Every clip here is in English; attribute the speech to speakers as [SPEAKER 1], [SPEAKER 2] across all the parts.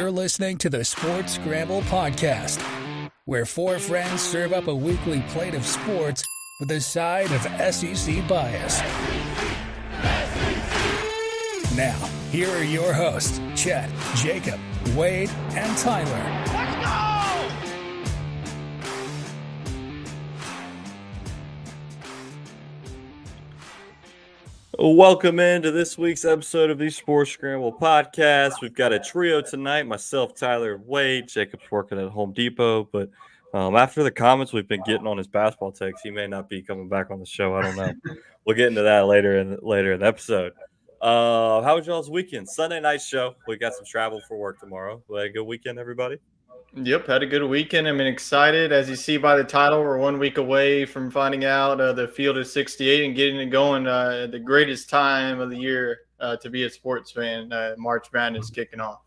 [SPEAKER 1] You're listening to the Sports Scramble podcast, where four friends serve up a weekly plate of sports with a side of SEC bias. Now, here are your hosts, Chet, Jacob, Wade, and Tyler.
[SPEAKER 2] Let's go!
[SPEAKER 3] Welcome into this week's episode of the Sports Scramble podcast. We've got a trio tonight, myself, Tyler, Wade. Jacob's working at Home Depot, but after the comments we've been getting on his basketball takes, he may not be coming back on the show. I don't know. We'll get into that later in the episode. How was y'all's weekend? Sunday night show. We got some travel for work tomorrow. We had a good weekend, everybody?
[SPEAKER 4] Yep, had a good weekend. I'm excited. As you see by the title, we're 1 week away from finding out the field is 68 and getting it going. The greatest time of the year to be a sports fan. March Madness kicking off.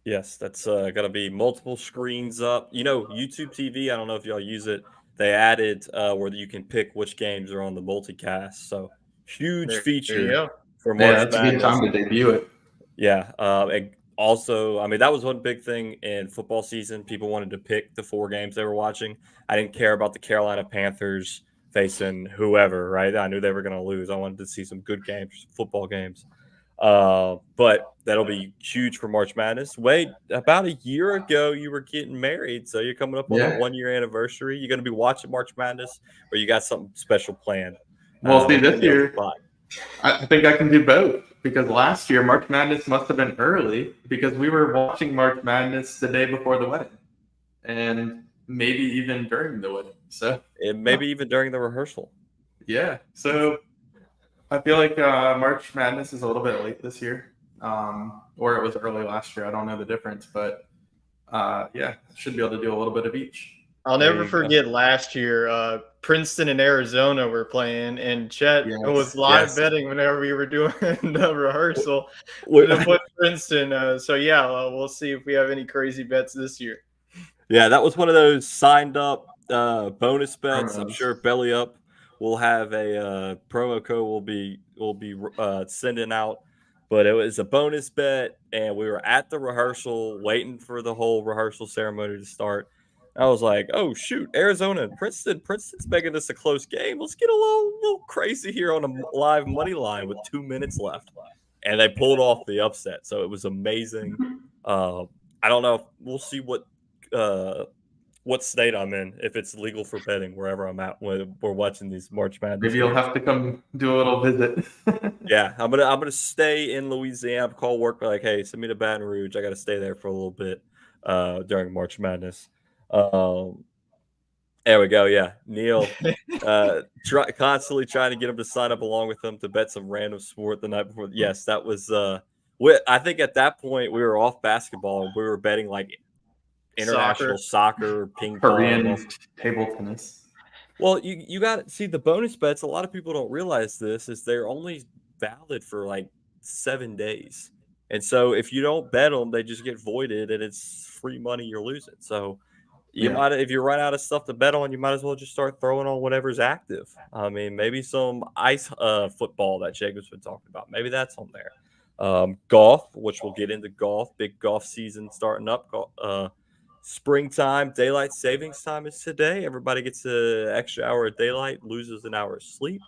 [SPEAKER 3] Yes, that's going to be multiple screens up. You know, YouTube TV, I don't know if y'all use it. They added where you can pick which games are on the multicast. So, huge feature for March Madness.
[SPEAKER 5] That's a good time to debut it.
[SPEAKER 3] Yeah. Also, I mean, that was one big thing in football season. People wanted to pick the four games they were watching. I didn't care about the Carolina Panthers facing whoever, right? I knew they were going to lose. I wanted to see some good games, football games. But that'll be huge for March Madness. Wade, about a year ago, you were getting married, so you're coming up on that 1 year anniversary. You're going to be watching March Madness, or you got something special planned?
[SPEAKER 5] Well, see, this year, I think I can do both, because last year March Madness must have been early because we were watching March Madness the day before the wedding, and maybe even during the wedding. So
[SPEAKER 3] maybe even during the rehearsal.
[SPEAKER 5] Yeah. So I feel like March Madness is a little bit late this year, or it was early last year. I don't know the difference, but should be able to do a little bit of each.
[SPEAKER 4] I'll never forget last year, Princeton and Arizona were playing, and Chet was live betting whenever we were doing the rehearsal to put Princeton. We'll see if we have any crazy bets this year.
[SPEAKER 3] Yeah, that was one of those signed up bonus bets. I'm sure Belly Up will have a promo code we'll be sending out. But it was a bonus bet, and we were at the rehearsal waiting for the whole rehearsal ceremony to start. I was like, oh, shoot, Arizona and Princeton. Princeton's making this a close game. Let's get a little crazy here on a live money line with 2 minutes left. And they pulled off the upset. So it was amazing. I don't know. We'll see what state I'm in, if it's legal for betting wherever I'm at when we're watching these March Madness.
[SPEAKER 5] Maybe you'll have to come do a little visit.
[SPEAKER 3] Yeah, I'm gonna stay in Louisiana. Call work, like, hey, send me to Baton Rouge. I got to stay there for a little bit during March Madness. There we go. Yeah, Neil, constantly trying to get him to sign up along with him to bet some random sport the night before. Yes, that was. I think at that point we were off basketball. We were betting like international soccer, ping pong,
[SPEAKER 5] Korean table tennis.
[SPEAKER 3] Well, you got to see the bonus bets. A lot of people don't realize this is they're only valid for like 7 days, and so if you don't bet them, they just get voided, and it's free money you're losing. So. If you run out of stuff to bet on, you might as well just start throwing on whatever's active. I mean, maybe some ice football that Jacob's been talking about. Maybe that's on there. Golf, which we'll get into golf. Big golf season starting up. Springtime, daylight savings time is today. Everybody gets an extra hour of daylight, loses an hour of sleep.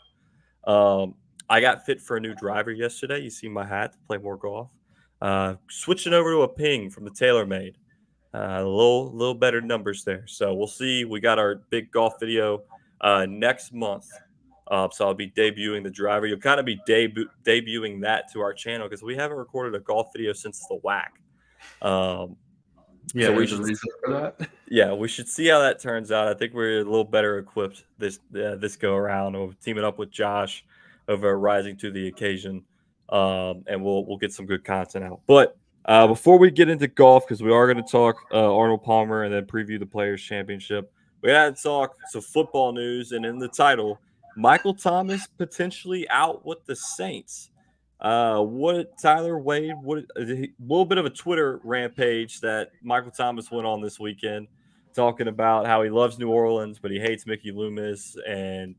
[SPEAKER 3] I got fit for a new driver yesterday. You see my hat to play more golf. Switching over to a Ping from the TaylorMade. A little better numbers there. So we'll see. We got our big golf video next month. So I'll be debuting the driver. You'll kind of be debuting that to our channel because we haven't recorded a golf video since the WAC.
[SPEAKER 5] So there's a reason for that.
[SPEAKER 3] Yeah, we should see how that turns out. I think we're a little better equipped this go around. We'll team it up with Josh over at Rising to the Occasion, and we'll get some good content out. But before we get into golf, because we are going to talk Arnold Palmer and then preview the Players' Championship, we got to talk some football news. And in the title, Michael Thomas potentially out with the Saints. Tyler Wade, a little bit of a Twitter rampage that Michael Thomas went on this weekend, talking about how he loves New Orleans, but he hates Mickey Loomis and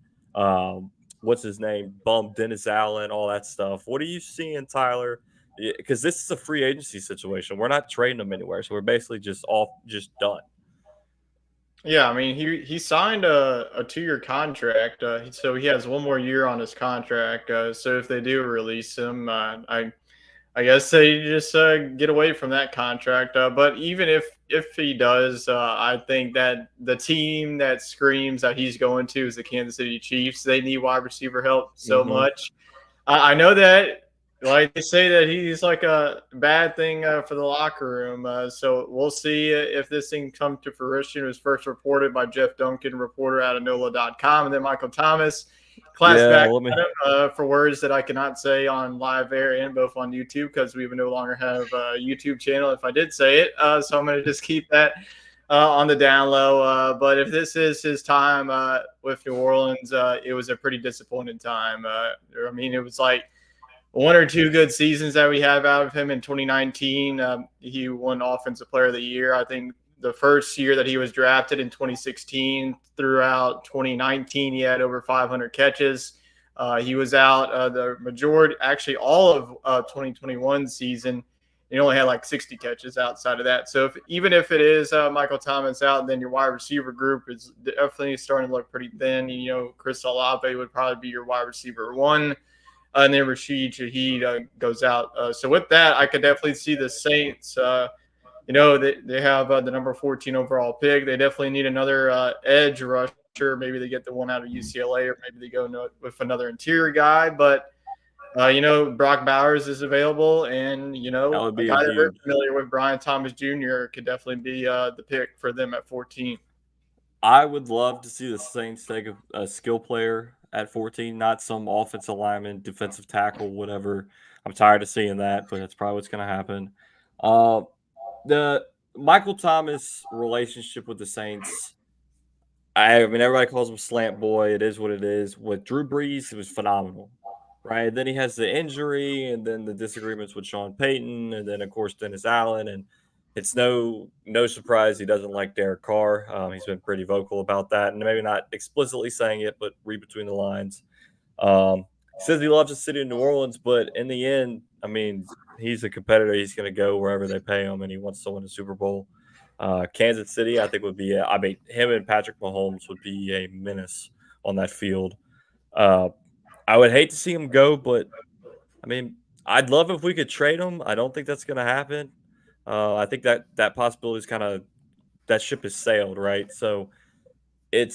[SPEAKER 3] what's his name, bum Dennis Allen, all that stuff. What are you seeing, Tyler, Yeah, because this is a free agency situation. We're not trading him anywhere, so we're basically just done.
[SPEAKER 4] Yeah, I mean he signed a 2-year contract, so he has one more year on his contract. So if they do release him, I guess they just get away from that contract. But even if he does, I think that the team that screams that he's going to is the Kansas City Chiefs. They need wide receiver help so much. I know that, like they say, that he's like a bad thing for the locker room. So we'll see if this thing comes to fruition. It was first reported by Jeff Duncan, reporter out of NOLA.com, and then Michael Thomas class back for words that I cannot say on live air and both on YouTube because we no longer have a YouTube channel if I did say it. So I'm going to just keep that on the down low. But if this is his time with New Orleans, it was a pretty disappointing time. I mean, it was like one or two good seasons that we have out of him in 2019. He won Offensive Player of the Year. I think the first year that he was drafted in 2016 throughout 2019, he had over 500 catches. He was out the majority, actually all of 2021 season. He only had like 60 catches outside of that. So even if it is Michael Thomas out, then your wide receiver group is definitely starting to look pretty thin. You know, Chris Olave would probably be your wide receiver one. And then Rashid Shaheed goes out. So with that, I could definitely see the Saints. They have the number 14 overall pick. They definitely need another edge rusher. Maybe they get the one out of UCLA, or maybe they go with another interior guy. But Brock Bowers is available, and
[SPEAKER 3] that would be
[SPEAKER 4] a guy that we're familiar with, Brian Thomas Jr., could definitely be the pick for them at 14.
[SPEAKER 3] I would love to see the Saints take a skill player at 14, not some offensive lineman, defensive tackle, whatever. I'm tired of seeing that, but that's probably what's going to happen. The Michael Thomas relationship with the Saints, I mean, everybody calls him Slant Boy. It is what it is. With Drew Brees, it was phenomenal, right? Then he has the injury, and then the disagreements with Sean Payton, and then, of course, Dennis Allen, and it's no surprise he doesn't like Derek Carr. He's been pretty vocal about that, and maybe not explicitly saying it, but read between the lines. He says he loves the city of New Orleans, but in the end, I mean, he's a competitor. He's going to go wherever they pay him, and he wants to win a Super Bowl. Kansas City, I think, would be him and Patrick Mahomes would be a menace on that field. I would hate to see him go, but, I mean, I'd love if we could trade him. I don't think that's going to happen. I think that possibility is kind of – that ship has sailed, right? So it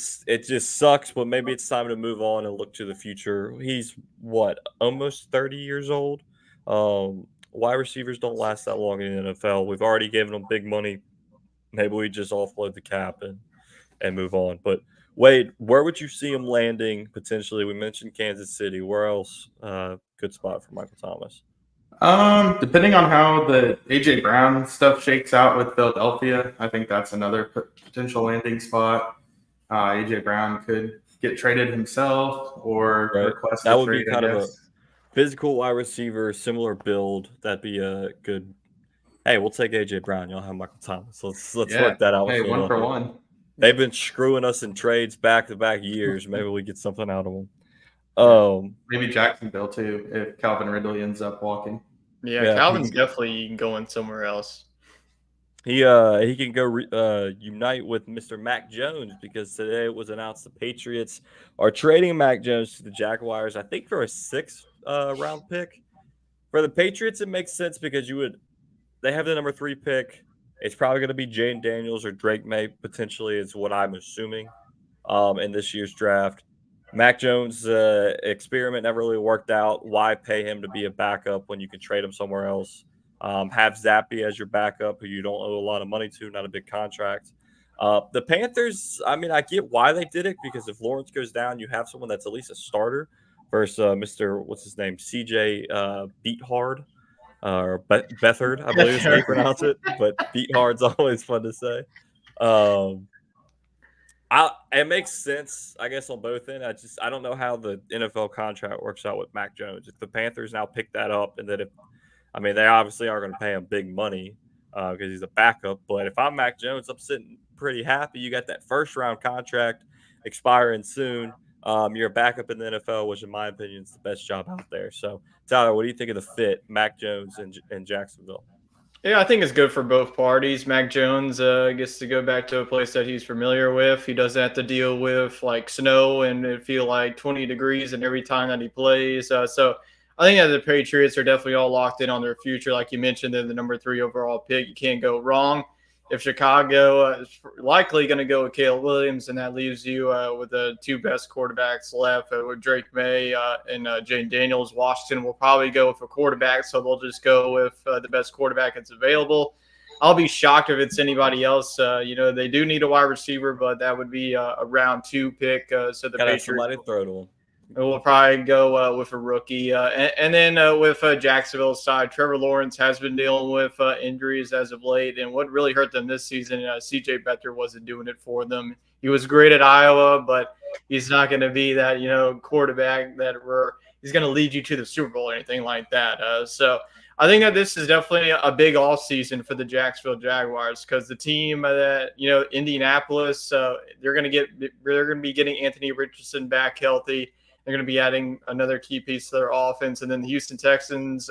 [SPEAKER 3] just sucks, but maybe it's time to move on and look to the future. He's, almost 30 years old? Wide receivers don't last that long in the NFL. We've already given them big money. Maybe we just offload the cap and move on. But, Wade, where would you see him landing potentially? We mentioned Kansas City. Where else good spot for Michael Thomas?
[SPEAKER 5] Depending on how the AJ Brown stuff shakes out with Philadelphia, I think that's another potential landing spot. AJ Brown could get traded himself or request
[SPEAKER 3] that
[SPEAKER 5] a
[SPEAKER 3] would
[SPEAKER 5] trade,
[SPEAKER 3] be kind of a physical wide receiver, similar build. That'd be a good. Hey, we'll take AJ Brown. You'll have Michael Thomas. Let's work that out.
[SPEAKER 5] Hey, 1 for 1.
[SPEAKER 3] They've been screwing us in trades back-to-back years. Maybe we get something out of them.
[SPEAKER 5] Maybe Jacksonville too, if Calvin Ridley ends up walking.
[SPEAKER 4] Yeah, Calvin's definitely going somewhere else.
[SPEAKER 3] He can go unite with Mr. Mac Jones, because today it was announced the Patriots are trading Mac Jones to the Jaguars, I think, for a 6th round pick. For the Patriots, it makes sense because they have the number 3 pick. It's probably going to be Jaden Daniels or Drake May, potentially, is what I'm assuming, in this year's draft. Mac Jones' experiment never really worked out. Why pay him to be a backup when you can trade him somewhere else? Have Zappy as your backup, who you don't owe a lot of money to, not a big contract. The Panthers, I mean, I get why they did it, because if Lawrence goes down, you have someone that's at least a starter versus Mr. What's his name? CJ Beathard. Or Bethard, I believe is how you pronounce it. But Beathard's always fun to say. It makes sense, I guess, on both ends. I don't know how the NFL contract works out with Mac Jones. If the Panthers now pick that up, and that they obviously are going to pay him big money because he's a backup. But if I'm Mac Jones, I'm sitting pretty happy. You got that 1st round contract expiring soon. You're a backup in the NFL, which in my opinion is the best job out there. So, Tyler, what do you think of the fit, Mac Jones and Jacksonville?
[SPEAKER 4] Yeah, I think it's good for both parties. Mac Jones gets to go back to a place that he's familiar with. He doesn't have to deal with like snow and it feel like 20 degrees and every time that he plays. So I think that the Patriots are definitely all locked in on their future. Like you mentioned, they're the number 3 overall pick. You can't go wrong. If Chicago is likely going to go with Caleb Williams, and that leaves you with the 2 best quarterbacks left with Drake May and Jane Daniels. Washington will probably go with a quarterback, so they'll just go with the best quarterback that's available. I'll be shocked if it's anybody else. They do need a wide receiver, but that would be a round 2 pick. So the
[SPEAKER 3] Gotta
[SPEAKER 4] Patriots
[SPEAKER 3] have somebody to throw to him.
[SPEAKER 4] We'll probably go with a rookie. And then with Jacksonville's side, Trevor Lawrence has been dealing with injuries as of late. And what really hurt them this season, C.J. Beathard wasn't doing it for them. He was great at Iowa, but he's not going to be that, quarterback he's going to lead you to the Super Bowl or anything like that. So I think that this is definitely a big off season for the Jacksonville Jaguars because the team that, Indianapolis, they're going to be getting Anthony Richardson back healthy. They're going to be adding another key piece to their offense. And then the Houston Texans,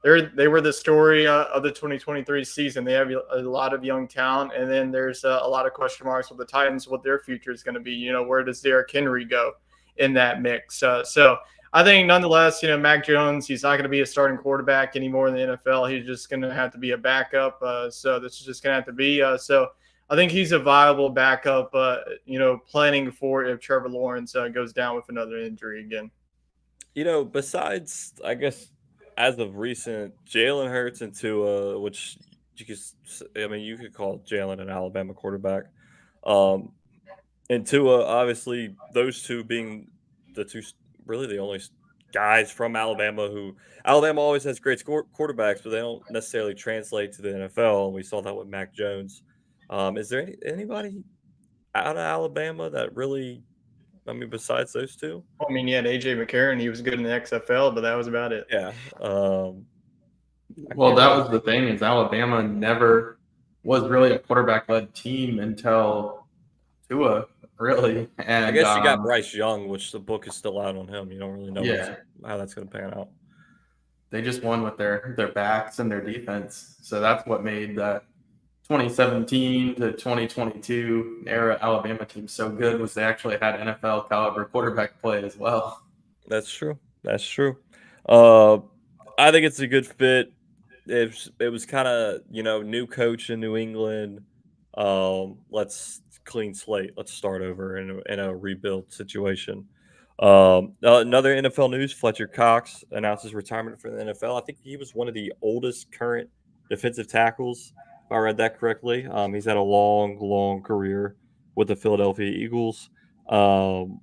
[SPEAKER 4] they were the story of the 2023 season. They have a lot of young talent. And then there's a lot of question marks with the Titans, what their future is going to be. Where does Derrick Henry go in that mix? So I think nonetheless, Mac Jones, he's not going to be a starting quarterback anymore in the NFL. He's just going to have to be a backup. So this is just going to have to be. So I think he's a viable backup, planning for if Trevor Lawrence goes down with another injury again.
[SPEAKER 3] Besides, I guess, as of recent, Jalen Hurts and Tua, which you could call Jalen an Alabama quarterback. And Tua, obviously, those two being the two, really the only guys from Alabama Alabama always has great quarterbacks, but they don't necessarily translate to the NFL. And we saw that with Mac Jones. Is there anybody out of Alabama that really, besides those two?
[SPEAKER 4] You had A.J. McCarron. He was good in the XFL, but that was about it.
[SPEAKER 3] Yeah.
[SPEAKER 5] Well, that was the thing is Alabama never was really a quarterback-led team until Tua, really. And
[SPEAKER 3] I guess you got Bryce Young, which the book is still out on him. You don't really know how that's going to pan out.
[SPEAKER 5] They just won with their backs and their defense. So that's what made that 2017 to 2022 era Alabama team so good was they actually had NFL caliber quarterback play as well.
[SPEAKER 3] That's true. I think it's a good fit. It was kind of, new coach in New England. Let's clean slate. Let's start over in a rebuild situation. Another NFL news, Fletcher Cox announces retirement from the NFL. I think he was one of the oldest current defensive tackles, if I read that correctly. He's had a long career with the Philadelphia Eagles. And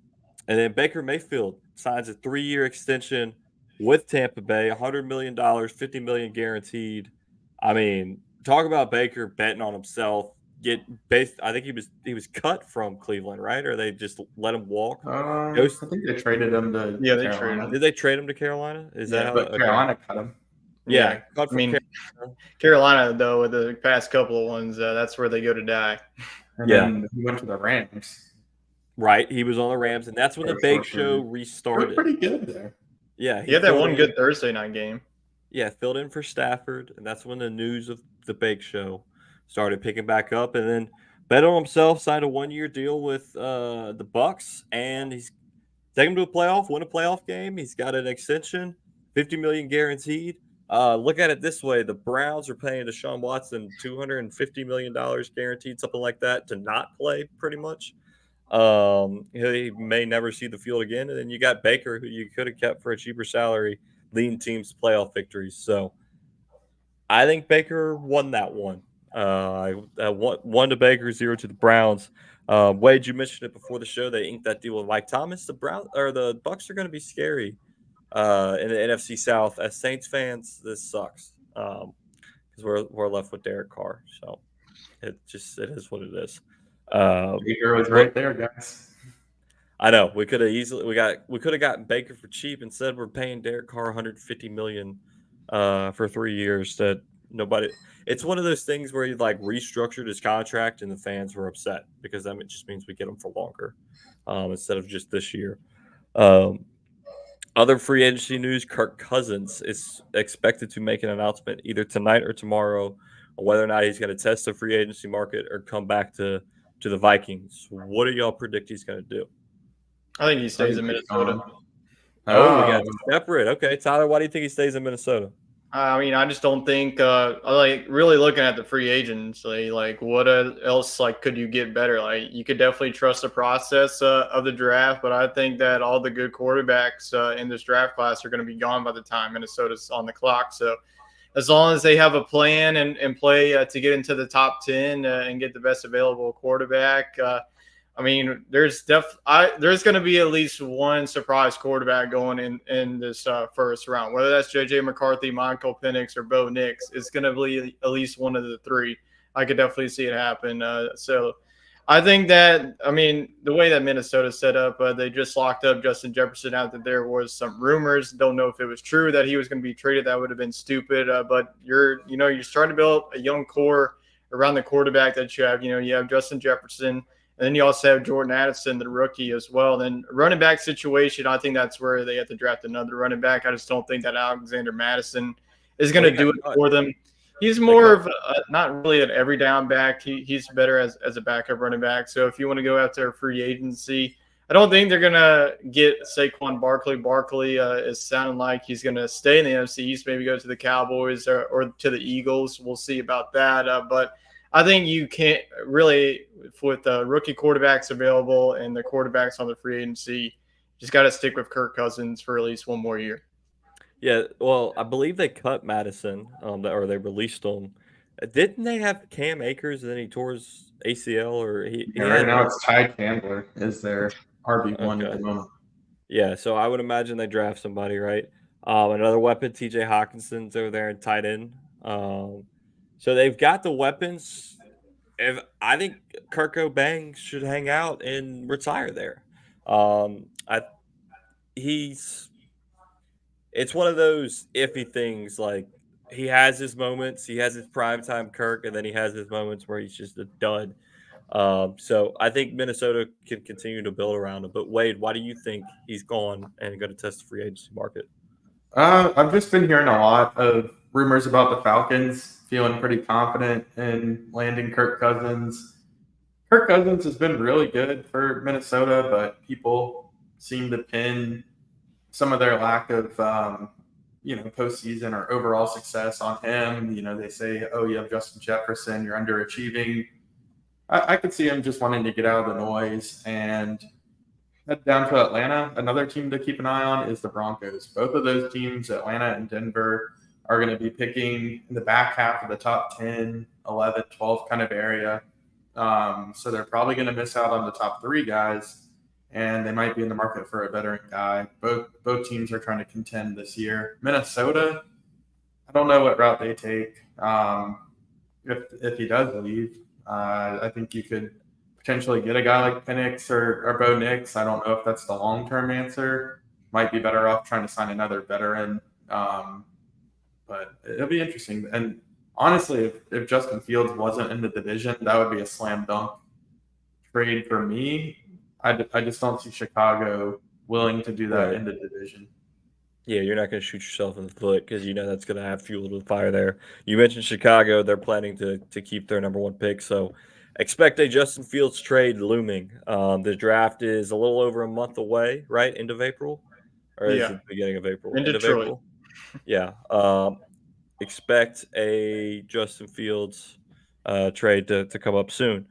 [SPEAKER 3] then Baker Mayfield signs a 3-year extension with Tampa Bay, $100 million, $50 million guaranteed. Talk about Baker betting on himself. I think he was cut from Cleveland, right? Or they just let him walk?
[SPEAKER 5] I think they traded him to Carolina.
[SPEAKER 3] Did they trade him to Carolina? Is that how?
[SPEAKER 5] But Carolina cut him.
[SPEAKER 3] Yeah.
[SPEAKER 4] Carolina, though, with the past couple of ones, that's where they go to die.
[SPEAKER 5] And then he went to the Rams.
[SPEAKER 3] Right. He was on the Rams, and that's when the Bake Show restarted.
[SPEAKER 5] They were pretty good there.
[SPEAKER 3] Yeah.
[SPEAKER 4] He had that one good Thursday night game.
[SPEAKER 3] Yeah, filled in for Stafford, and that's when the news of the Bake Show started picking back up. And then bet on himself, signed a 1-year deal with the Bucks, and he's taking him to win a playoff game. He's got an extension, $50 million guaranteed. Look at it this way. The Browns are paying Deshaun Watson $250 million guaranteed, something like that, to not play pretty much. He may never see the field again. And then you got Baker, who you could have kept for a cheaper salary, leading teams to playoff victories. So I think Baker won that one. One to Baker, 0 to the Browns. Wade, you mentioned it before the show. They inked that deal with Mike Thomas. The Bucks are going to be scary in the NFC South. As Saints fans, this sucks because we're left with Derek Carr. So it is what it is.
[SPEAKER 5] Baker was right there, guys.
[SPEAKER 3] I know we could have gotten Baker for cheap. Instead, we're paying Derek Carr $150 million for 3 years. That nobody. It's one of those things where he restructured his contract, and the fans were upset because that just means we get him for longer. instead of just this year. Other free agency news: Kirk Cousins is expected to make an announcement either tonight or tomorrow on whether or not he's going to test the free agency market or come back to the Vikings. What do y'all predict he's going to do?
[SPEAKER 4] I think he stays in Minnesota.
[SPEAKER 3] Oh, we got separate. Okay, Tyler, why do you think he stays in Minnesota?
[SPEAKER 4] I mean, I just don't think really looking at the free agents, like what else could you get better? Like you could definitely trust the process of the draft, but I think that all the good quarterbacks in this draft class are going to be gone by the time Minnesota's on the clock. So as long as they have a plan and play to get into the top 10 and get the best available quarterback, I mean, there's going to be at least one surprise quarterback going in this first round. Whether that's J.J. McCarthy, Michael Penix, or Bo Nix, it's going to be at least one of the three. I could definitely see it happen. So I think that, I mean, the way that Minnesota's set up, they just locked up Justin Jefferson after there was some rumors. Don't know if it was true that he was going to be traded. That would have been stupid. But you're starting to build a young core around the quarterback that you have. You have Justin Jefferson. And then you also have Jordan Addison, the rookie, as well. Then running back situation, I think that's where they have to draft another running back. I just don't think that Alexander Madison is going to do it for them. He's more of not really an every down back. He's better as a backup running back. So if you want to go after a free agency, I don't think they're going to get Saquon Barkley. Barkley is sounding like he's going to stay in the NFC East, maybe go to the Cowboys or to the Eagles. We'll see about that. But I think you can't really, with the rookie quarterbacks available and the quarterbacks on the free agency, just got to stick with Kirk Cousins for at least one more year.
[SPEAKER 3] Yeah, well, I believe they cut Madison, or they released him. Didn't they have Cam Akers and then he tore his ACL? Or
[SPEAKER 5] right now it's Ty Chandler is their RB1 at the moment.
[SPEAKER 3] Yeah, so I would imagine they draft somebody, right? Another weapon, TJ Hawkinson's over there in tight end. So they've got the weapons. I think Kurt Cobain should hang out and retire there. It's one of those iffy things. Like he has his moments, he has his primetime Kirk, and then he has his moments where he's just a dud. So I think Minnesota can continue to build around him. But Wade, why do you think he's gone and going to test the free agency market?
[SPEAKER 5] I've just been hearing a lot of rumors about the Falcons feeling pretty confident in landing Kirk Cousins. Kirk Cousins has been really good for Minnesota, but people seem to pin some of their lack of, postseason or overall success on him. They say, oh, you have Justin Jefferson, you're underachieving. I could see him just wanting to get out of the noise and head down to Atlanta. Another team to keep an eye on is the Broncos. Both of those teams, Atlanta and Denver, are going to be picking in the back half of the top 10, 11, 12 kind of area. So they're probably going to miss out on the top three guys, and they might be in the market for a veteran guy. Both teams are trying to contend this year. Minnesota, I don't know what route they take. If he does leave, I think you could potentially get a guy like Penix or Bo Nix. I don't know if that's the long-term answer. Might be better off trying to sign another veteran. But it'll be interesting. And honestly, if Justin Fields wasn't in the division, that would be a slam dunk trade for me. I just don't see Chicago willing to do that in the division.
[SPEAKER 3] Yeah, you're not going to shoot yourself in the foot because that's going to have fuel to the fire there. You mentioned Chicago. They're planning to keep their number one pick. So expect a Justin Fields trade looming. The draft is a little over a month away, right? End of April? Or is it the beginning of April?
[SPEAKER 4] End of April.
[SPEAKER 3] Yeah. Expect a Justin Fields trade to come up soon.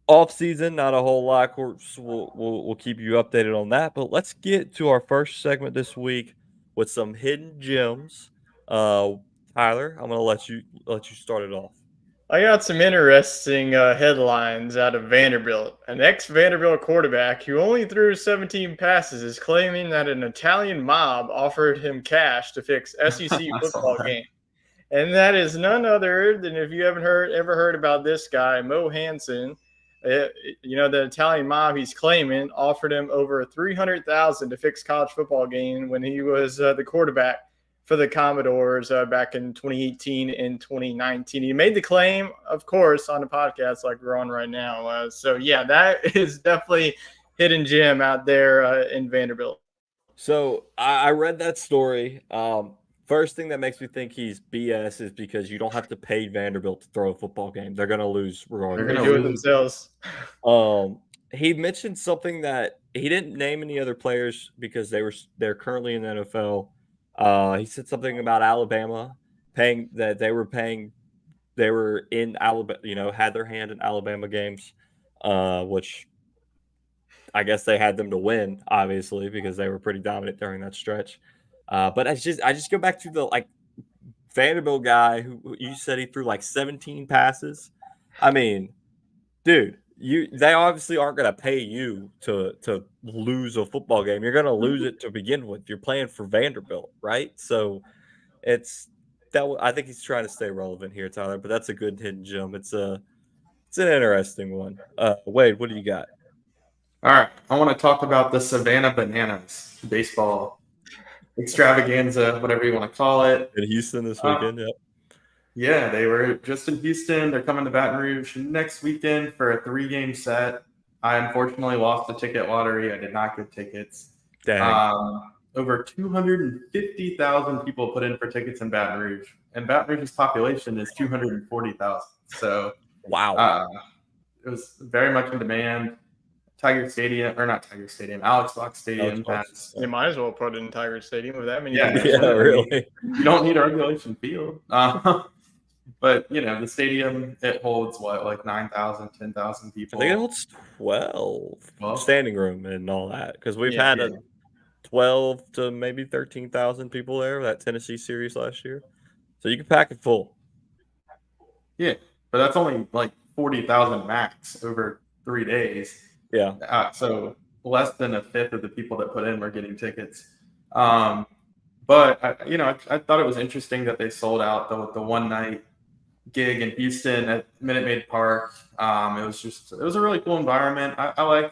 [SPEAKER 3] Off season, not a whole lot. Of course, we'll keep you updated on that. But let's get to our first segment this week with some hidden gems. Tyler, I'm gonna let you start it off.
[SPEAKER 4] I got some interesting headlines out of Vanderbilt. An ex-Vanderbilt quarterback who only threw 17 passes is claiming that an Italian mob offered him cash to fix SEC football game. And that is none other than, if you haven't ever heard about this guy, Mo Hansen. The Italian mob, he's claiming, offered him over $300,000 to fix college football game when he was the quarterback for the Commodores back in 2018 and 2019. He made the claim, of course, on the podcast like we're on right now. So, yeah, that is definitely hidden gem out there in Vanderbilt.
[SPEAKER 3] So I read that story. First thing that makes me think he's BS is because you don't have to pay Vanderbilt to throw a football game. They're going to lose regardless.
[SPEAKER 4] They're going to do it themselves.
[SPEAKER 3] He mentioned something that he didn't name any other players because they're currently in the NFL. He said something about Alabama they were in Alabama, had their hand in Alabama games, which I guess they had them to win, obviously, because they were pretty dominant during that stretch. But I just go back to the Vanderbilt guy who you said he threw 17 passes. I mean, dude, they obviously aren't going to pay you to lose a football game. You're going to lose it to begin with. You're playing for Vanderbilt, right? So I think he's trying to stay relevant here, Tyler. But that's a good hidden gem. It's an interesting one. Wade, what do you got?
[SPEAKER 5] All right, I want to talk about the Savannah Bananas baseball extravaganza, whatever you want to call it.
[SPEAKER 3] In Houston this weekend, yep.
[SPEAKER 5] Yeah, they were just in Houston. They're coming to Baton Rouge next weekend for a 3-game set. I unfortunately lost the ticket lottery. I did not get tickets.
[SPEAKER 3] Dang.
[SPEAKER 5] Over 250,000 people put in for tickets in Baton Rouge, and Baton Rouge's population is 240,000. So,
[SPEAKER 3] wow,
[SPEAKER 5] it was very much in demand. Alex Box Stadium.
[SPEAKER 4] You might as well put it in Tiger Stadium with that many.
[SPEAKER 3] Yeah, really.
[SPEAKER 5] You don't need a regulation field. But, the stadium, it holds 9,000, 10,000 people.
[SPEAKER 3] I think it holds 12 standing room and all that, because we've had 12 to maybe 13,000 people there, that Tennessee series last year. So you can pack it full.
[SPEAKER 5] Yeah, but that's only 40,000 max over 3 days.
[SPEAKER 3] Yeah.
[SPEAKER 5] So less than a fifth of the people that put in were getting tickets. But I thought it was interesting that they sold out the one night gig in Houston at Minute Maid Park. It was a really cool environment. I like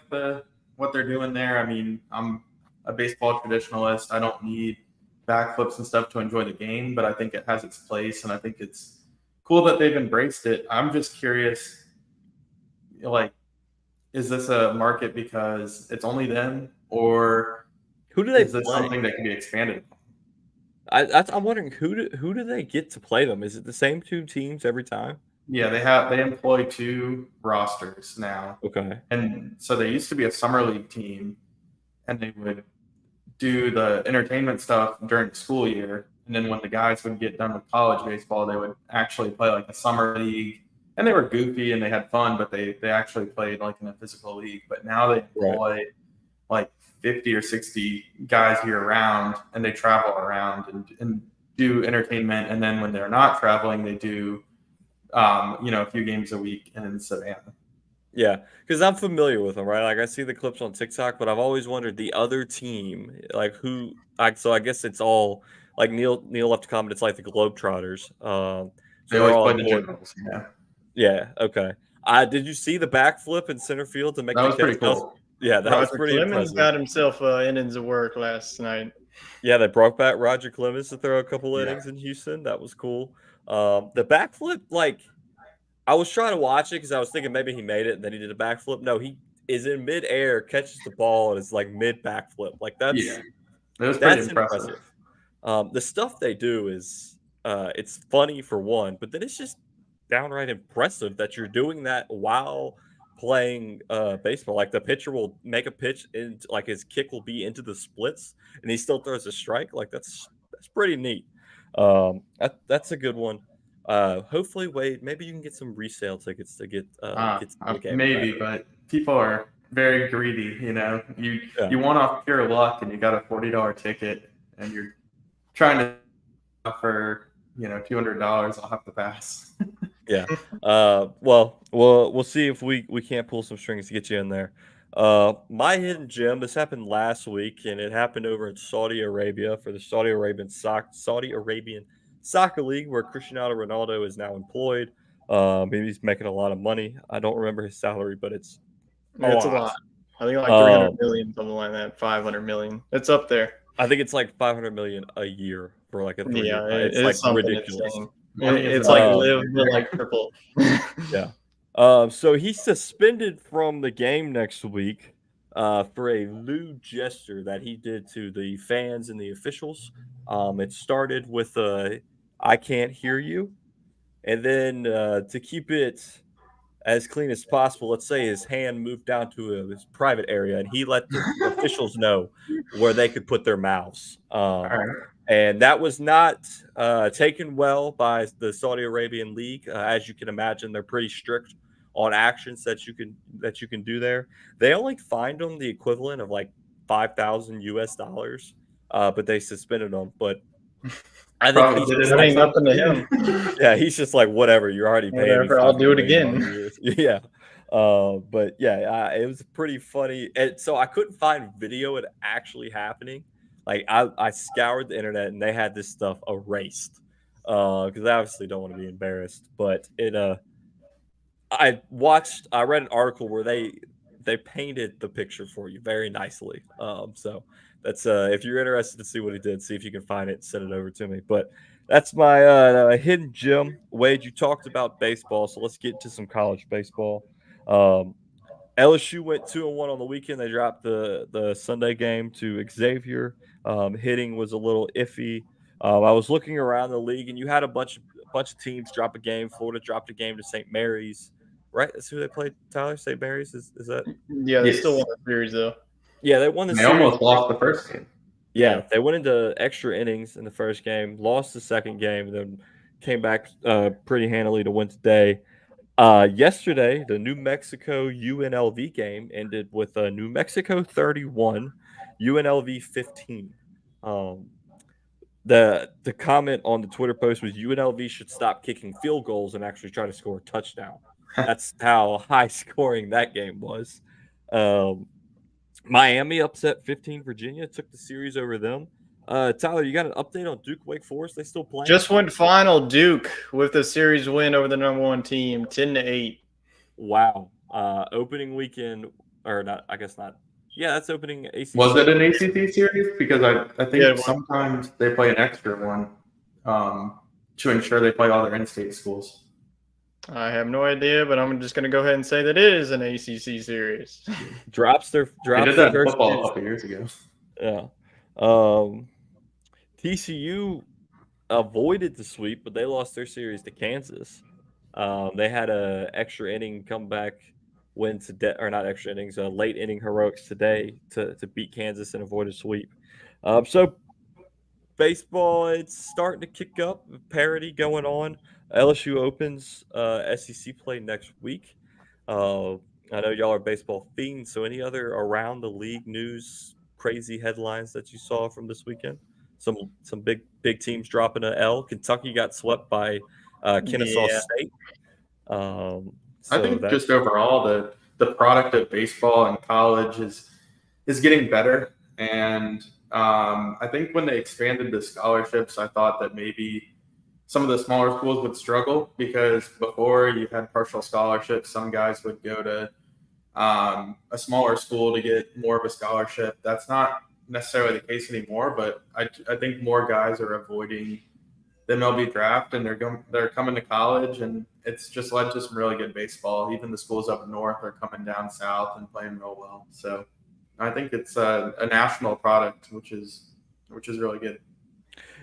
[SPEAKER 5] what they're doing there. I mean, I'm a baseball traditionalist. I don't need backflips and stuff to enjoy the game, but I think it has its place, and I think it's cool that they've embraced it. I'm just curious, is this a market because it's only them, or
[SPEAKER 3] who do they
[SPEAKER 5] is this
[SPEAKER 3] play?
[SPEAKER 5] Something that can be expanded upon?
[SPEAKER 3] I'm wondering who do they get to play them? Is it the same 2 teams every time?
[SPEAKER 5] Yeah, they employ 2 rosters now.
[SPEAKER 3] Okay.
[SPEAKER 5] And so they used to be a summer league team, and they would do the entertainment stuff during the school year. And then when the guys would get done with college baseball, they would actually play a summer league. And they were goofy and they had fun, but they actually played in a physical league. But now they employ 50 or 60 guys year round, and they travel around and do entertainment. And then when they're not traveling, they do, a few games a week in Savannah.
[SPEAKER 3] Yeah, because I'm familiar with them, right? I see the clips on TikTok, but I've always wondered the other team, who. So I guess it's all Neil left a comment. It's like the Globetrotters.
[SPEAKER 5] They always play the Generals. Yeah.
[SPEAKER 3] Yeah. Okay. Did you see the backflip in center field to make
[SPEAKER 5] that was pretty cool?
[SPEAKER 3] Yeah, that was pretty
[SPEAKER 4] Clemens
[SPEAKER 3] impressive.
[SPEAKER 4] got himself innings of work last night.
[SPEAKER 3] Yeah, they brought back Roger Clemens to throw a couple innings in Houston. That was cool. The backflip, I was trying to watch it because I was thinking maybe he made it and then he did a backflip. No, he is in midair, catches the ball, and it's mid backflip. That's impressive. The stuff they do is it's funny for one, but then it's just downright impressive that you're doing that while playing baseball. The pitcher will make a pitch and his kick will be into the splits and he still throws a strike. That's pretty neat. That's a good one. Hopefully, Wade, maybe you can get some resale tickets to get the game.
[SPEAKER 5] Maybe, but people are very greedy. You want off pure luck, and you got a $40 ticket, and you're trying to for $200. I'll have to pass.
[SPEAKER 3] Yeah. Well, we'll see if we can't pull some strings to get you in there. My hidden gem. This happened last week, and it happened over in Saudi Arabia for the Saudi Arabian Soccer League, where Cristiano Ronaldo is now employed. Maybe he's making a lot of money. I don't remember his salary, but it's
[SPEAKER 4] a lot. I think 300 million, something like that. 500 million. It's up there.
[SPEAKER 3] I think it's 500 million a year for like a 3 year.
[SPEAKER 4] Yeah,
[SPEAKER 3] It's
[SPEAKER 4] it's
[SPEAKER 3] like
[SPEAKER 4] something
[SPEAKER 3] ridiculous.
[SPEAKER 4] insane. It's like live but like triple.
[SPEAKER 3] Yeah. So he's suspended from the game next week for a lewd gesture that he did to the fans and the officials. It started with "I can't hear you," and then to keep it as clean as possible, let's say his hand moved down to his private area, and he let the officials know where they could put their mouths. And that was not taken well by the Saudi Arabian League. As you can imagine, they're pretty strict on actions that you can do there. They only fined him the equivalent of like $5,000 US, but they suspended him. But I think
[SPEAKER 5] Probably
[SPEAKER 3] he's
[SPEAKER 5] did
[SPEAKER 3] just
[SPEAKER 5] it
[SPEAKER 3] like,
[SPEAKER 4] nothing to him.
[SPEAKER 3] yeah, he's just like, whatever. You're already paying me.
[SPEAKER 4] Whatever, I'll do it
[SPEAKER 3] $5 million
[SPEAKER 4] again.
[SPEAKER 3] Yeah. But yeah, it was pretty funny. And so I couldn't find video of it actually happening. Like I scoured the internet and they had this stuff erased because I obviously don't want to be embarrassed. But I read an article where they painted the picture for you very nicely. So that's if you're interested to see what he did, see if you can find it and send it over to me. But that's my hidden gem. Wade, you talked about baseball, so let's get to some college baseball. LSU went 2-1 on the weekend. They dropped the Sunday game to Xavier. Hitting was a little iffy. I was looking around the league, and you had a bunch of teams drop a game. Florida dropped a game to St. Mary's. Right, that's who they played. Tyler, St. Mary's is that?
[SPEAKER 4] Yeah, they still won the series though.
[SPEAKER 3] Yeah, they won the
[SPEAKER 5] They
[SPEAKER 3] series.
[SPEAKER 5] almost lost the first game.
[SPEAKER 3] Yeah, they went into extra innings in the first game, lost the second game, and then came back pretty handily to win today. Yesterday, the New Mexico UNLV game ended with New Mexico 31, UNLV 15. The comment on the Twitter post was UNLV should stop kicking field goals and actually try to score a touchdown. That's how high scoring that game was. Miami upset 15 Virginia, took the series over them. Tyler, you got an update on Duke Wake Forest? They still playing?
[SPEAKER 4] Just went final Duke with the series win over the #1 team, 10-8.
[SPEAKER 3] Wow. Opening weekend, or not? I guess not. Yeah, that's opening ACC.
[SPEAKER 5] Was it an ACC series? Because I think sometimes they play an extra one to ensure they play all their in-state schools.
[SPEAKER 4] I have no idea, but I'm just going to go ahead and say that it is an ACC series.
[SPEAKER 5] They did that in football a couple years ago.
[SPEAKER 3] Yeah. TCU avoided the sweep, but they lost their series to Kansas. They had a extra inning comeback win today, or not extra innings, late inning heroics today to beat Kansas and avoid a sweep. So baseball, it's starting to kick up. Parity going on. LSU opens SEC play next week. I know y'all are baseball fiends. So any other around the league news, crazy headlines that you saw from this weekend? Some big teams dropping an L. Kentucky got swept by Kennesaw State.
[SPEAKER 5] I think just overall the product of baseball and college is getting better. And I think when they expanded the scholarships, I thought that maybe some of the smaller schools would struggle because before you had partial scholarships, some guys would go to a smaller school to get more of a scholarship. That's not necessarily the case anymore, but I think more guys are avoiding the MLB draft and they're coming to college, and it's just led to some really good baseball. Even the schools up north are coming down south and playing real well. So I think it's a national product, which is really good.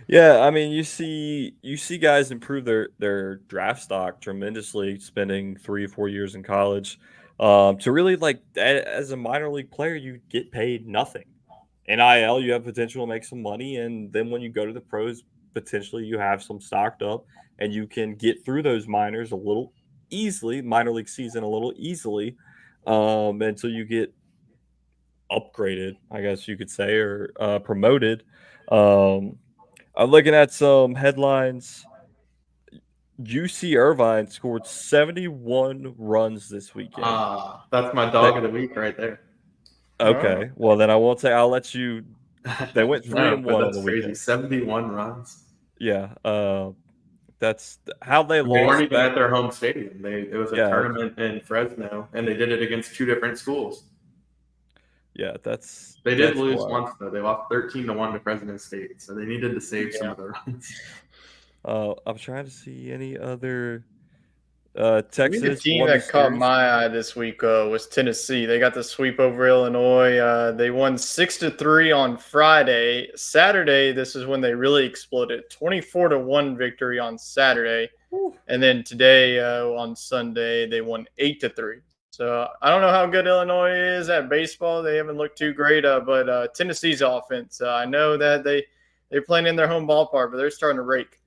[SPEAKER 3] Yeah, I mean, you see guys improve their draft stock tremendously, spending 3 or 4 years in college. To really, like, as a minor league player, you get paid nothing. NIL, you have potential to make some money, and then when you go to the pros, potentially you have some stocked up, and you can get through those minors a little easily, minor league season a little easily, until you get upgraded, I guess you could say, or promoted. I'm looking at some headlines. UC Irvine scored 71 runs this weekend.
[SPEAKER 5] That's my dog of the week right there.
[SPEAKER 3] Okay, well then I won't say. I'll let you. They went 3-1 on the
[SPEAKER 5] crazy.
[SPEAKER 3] weekend.
[SPEAKER 5] 71 runs.
[SPEAKER 3] Yeah, that's how they lost.
[SPEAKER 5] They weren't even at their home stadium. It was a tournament in Fresno, and they did it against 2 different schools.
[SPEAKER 3] Yeah,
[SPEAKER 5] They did lose
[SPEAKER 3] wild.
[SPEAKER 5] once though. They lost 13-1 to Fresno State, so they needed to save some of the runs.
[SPEAKER 3] I'm trying to see any other
[SPEAKER 4] Texas. The team that caught my eye this week was Tennessee. They got the sweep over Illinois. They won 6-3 on Friday. Saturday, this is when they really exploded. 24-1 victory on Saturday, and then today on Sunday they won 8-3. So I don't know how good Illinois is at baseball. They haven't looked too great, but Tennessee's offense. I know that they're playing in their home ballpark, but they're starting to rake.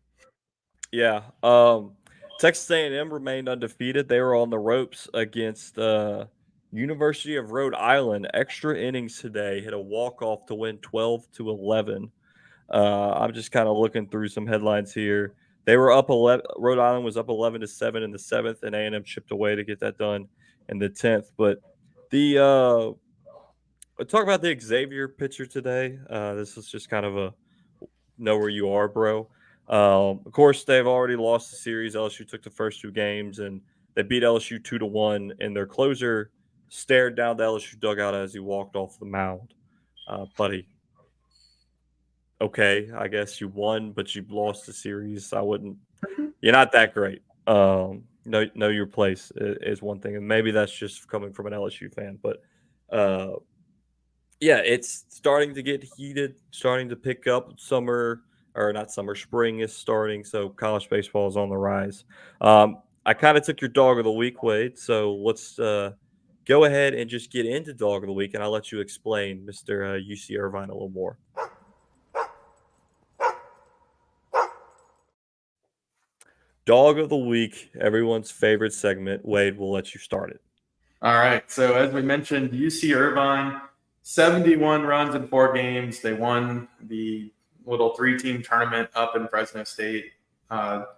[SPEAKER 3] Yeah. Texas A&M remained undefeated. They were on the ropes against University of Rhode Island. Extra innings today. Hit a walk-off to win 12-11. I'm just kind of looking through some headlines here. They were up 11. Rhode Island was up 11-7 in the 7th, and A&M chipped away to get that done in the 10th. But talk about the Xavier pitcher today. This is just kind of a know where you are, bro. Of course, they've already lost the series. LSU took the first 2 games, and they beat LSU 2-1. And their closer stared down the LSU dugout as he walked off the mound. Buddy, okay, I guess you won, but you lost the series. I wouldn't. You're not that great. Know your place is one thing, and maybe that's just coming from an LSU fan. But yeah, it's starting to get heated, starting to pick up. Spring is starting, so college baseball is on the rise. I kind of took your dog of the week, Wade, so let's go ahead and just get into dog of the week, and I'll let you explain Mr. UC Irvine a little more. Dog of the week, everyone's favorite segment. Wade, we'll let you start it.
[SPEAKER 5] All right, so as we mentioned, UC Irvine, 71 runs in 4 games. They won the little 3-team tournament up in Fresno State.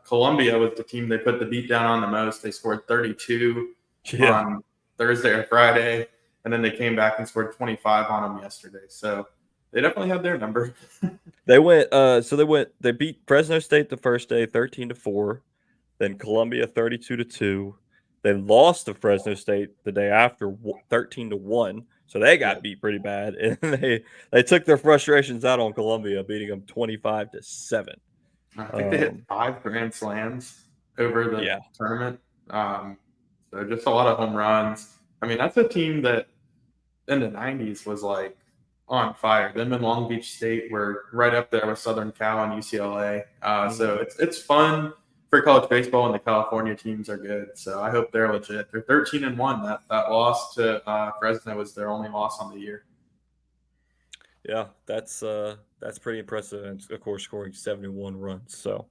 [SPEAKER 5] Columbia was the team they put the beat down on the most. They scored 32 on Thursday or Friday, and then they came back and scored 25 on them yesterday. So they definitely had their number.
[SPEAKER 3] They beat Fresno State the first day 13-4, then Columbia 32-2. They lost to Fresno State the day after 13-1. So they got beat pretty bad, and they took their frustrations out on Columbia, beating them 25-7.
[SPEAKER 5] I think they hit 5 grand slams over the tournament. So just a lot of home runs. I mean, that's a team that in the 90s was like on fire. Them and Long Beach State were right up there with Southern Cal and UCLA. So it's fun for college baseball, and the California teams are good. So I hope they're legit. They're 13-1. That loss to Fresno was their only loss on the year.
[SPEAKER 3] Yeah, that's pretty impressive. And of course, scoring 71 runs. So,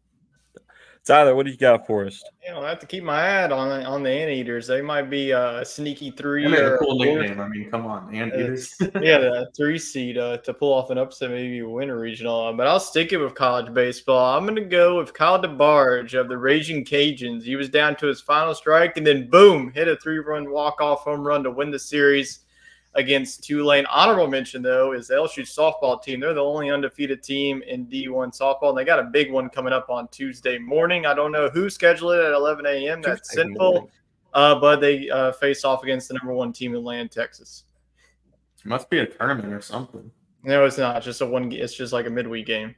[SPEAKER 3] Tyler, what do you got for us?
[SPEAKER 4] I have to keep my eye on the Anteaters. They might be a sneaky 3.
[SPEAKER 5] They made a cool nickname. I mean, come on, Anteaters.
[SPEAKER 4] The 3 seed to pull off an upset, maybe win a regional. But I'll stick it with college baseball. I'm going to go with Kyle DeBarge of the Raging Cajuns. He was down to his final strike, and then boom, hit a 3-run walk-off home run to win the series against Tulane. Honorable mention, though, is the LSU softball team. They're the only undefeated team in D1 softball, and they got a big one coming up on Tuesday morning. I don't know who scheduled it at 11 a.m. That's sinful, but they face off against the number 1 team in land, Texas.
[SPEAKER 5] It must be a tournament or something.
[SPEAKER 4] No, it's not. It's just like a midweek game.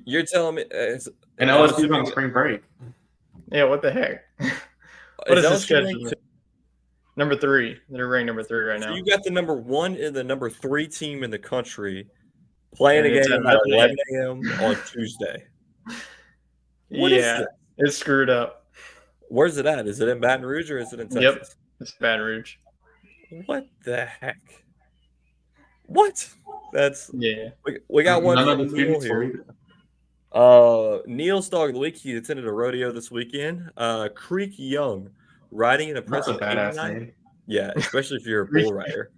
[SPEAKER 3] You're telling me
[SPEAKER 5] and LSU's on spring break.
[SPEAKER 4] Yeah, what the heck? What is this schedule? Number 3. They're ranked number 3 right now.
[SPEAKER 3] So you got the number 1 and the number 3 team in the country playing a game at 11 a.m. on Tuesday. What is this?
[SPEAKER 4] It's screwed up.
[SPEAKER 3] Where's it at? Is it in Baton Rouge or is it in Texas?
[SPEAKER 4] Yep, it's Baton Rouge.
[SPEAKER 3] What the heck? What? That's we got one from Neil here. Neil's dog of the week. He attended a rodeo this weekend. Creek Young. Riding an impressive 89. Yeah, especially if you're a bull rider.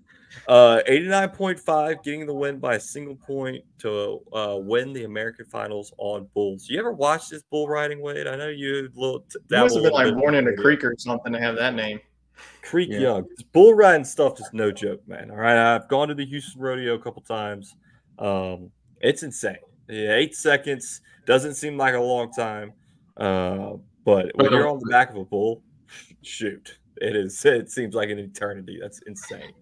[SPEAKER 3] 89.5, getting the win by a single point to win the American Finals on bulls. You ever watch this bull riding, Wade? I know you
[SPEAKER 4] must have been like born in a creek or something to have that name.
[SPEAKER 3] Creek Young. This bull riding stuff is no joke, man. All right, I've gone to the Houston rodeo a couple times. It's insane. 8 seconds doesn't seem like a long time, but when you're on the back of a bull, shoot, it is. It seems like an eternity. That's insane.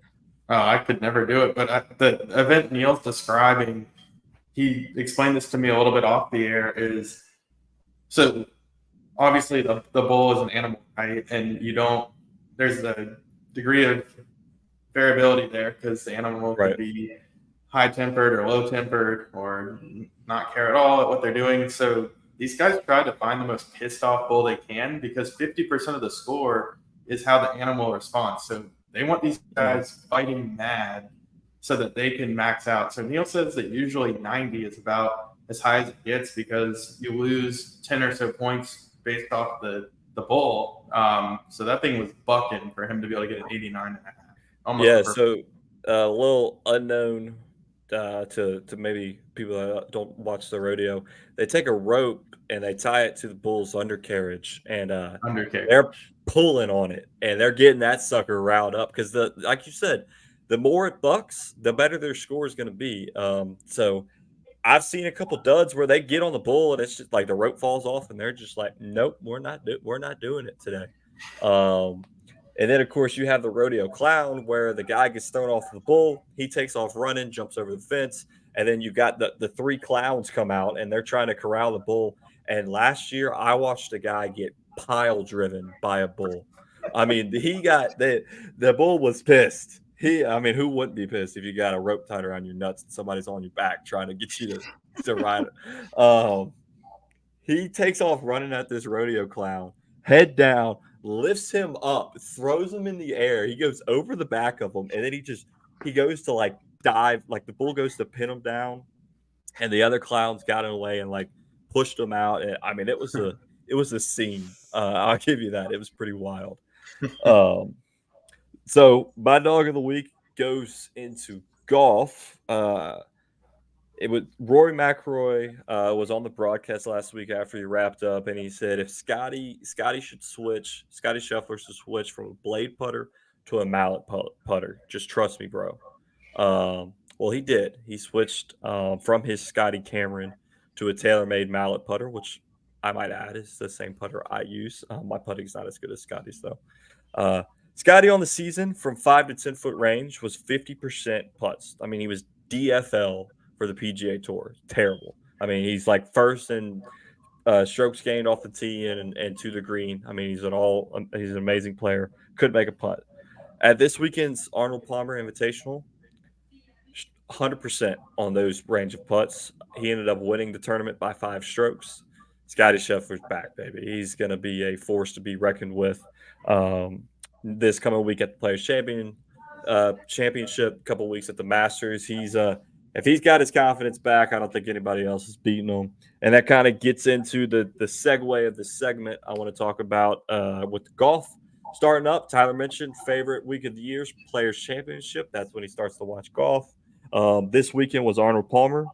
[SPEAKER 5] I could never do it. But the event Neil's describing, he explained this to me a little bit off the air, is so obviously the bull is an animal, right? And there's a degree of variability there because the animal could be high-tempered or low-tempered or not care at all at what they're doing. So these guys try to find the most pissed-off bull they can because 50% of the score is how the animal responds. So they want these guys fighting mad so that they can max out. So Neil says that usually 90 is about as high as it gets because you lose 10 or so points based off the bull. So that thing was bucking for him to be able to get an 89.5.
[SPEAKER 3] So a little unknown to maybe people that don't watch the rodeo. They take a rope and they tie it to the bull's undercarriage, and they're pulling on it, and they're getting that sucker riled up because like you said, the more it bucks, the better their score is going to be. So I've seen a couple duds where they get on the bull and it's just like the rope falls off, and they're just like, nope, we're not doing it today. And then, of course, you have the rodeo clown where the guy gets thrown off the bull. He takes off running, jumps over the fence. And then you got the three clowns come out, and they're trying to corral the bull. And last year, I watched a guy get pile driven by a bull. I mean, the bull was pissed. Who wouldn't be pissed if you got a rope tied around your nuts and somebody's on your back trying to get you to ride it? He takes off running at this rodeo clown, head down, lifts him up, throws him in the air. He goes over the back of him, and then he goes to like dive, like the bull goes to pin him down, and the other clowns got in the way and like pushed him out. And I mean, it was a scene. I'll give you that. It was pretty wild. So my dog of the week goes into golf. It was Rory McIlroy was on the broadcast last week after he wrapped up, and he said if Scottie Scheffler should switch from a blade putter to a mallet putter. Just trust me, bro. Well, he did. He switched from his Scotty Cameron to a TaylorMade mallet putter, which I might add is the same putter I use. My putting's not as good as Scotty's, though. Scotty on the season from 5 to 10 foot range was 50% putts. I mean, he was DFL for the PGA Tour. Terrible. I mean, he's like first in strokes gained off the tee and to the green. I mean, he's an amazing player. Couldn't make a putt. At this weekend's Arnold Palmer Invitational, 100% on those range of putts. He ended up winning the tournament by 5 strokes. Scottie Scheffler's back, baby. He's going to be a force to be reckoned with this coming week at the Players Championship, a couple weeks at the Masters. If he's got his confidence back, I don't think anybody else is beating him. And that kind of gets into the segue of the segment I want to talk about with the golf starting up. Tyler mentioned favorite week of the year, Players Championship. That's when he starts to watch golf. This weekend was Arnold Palmer,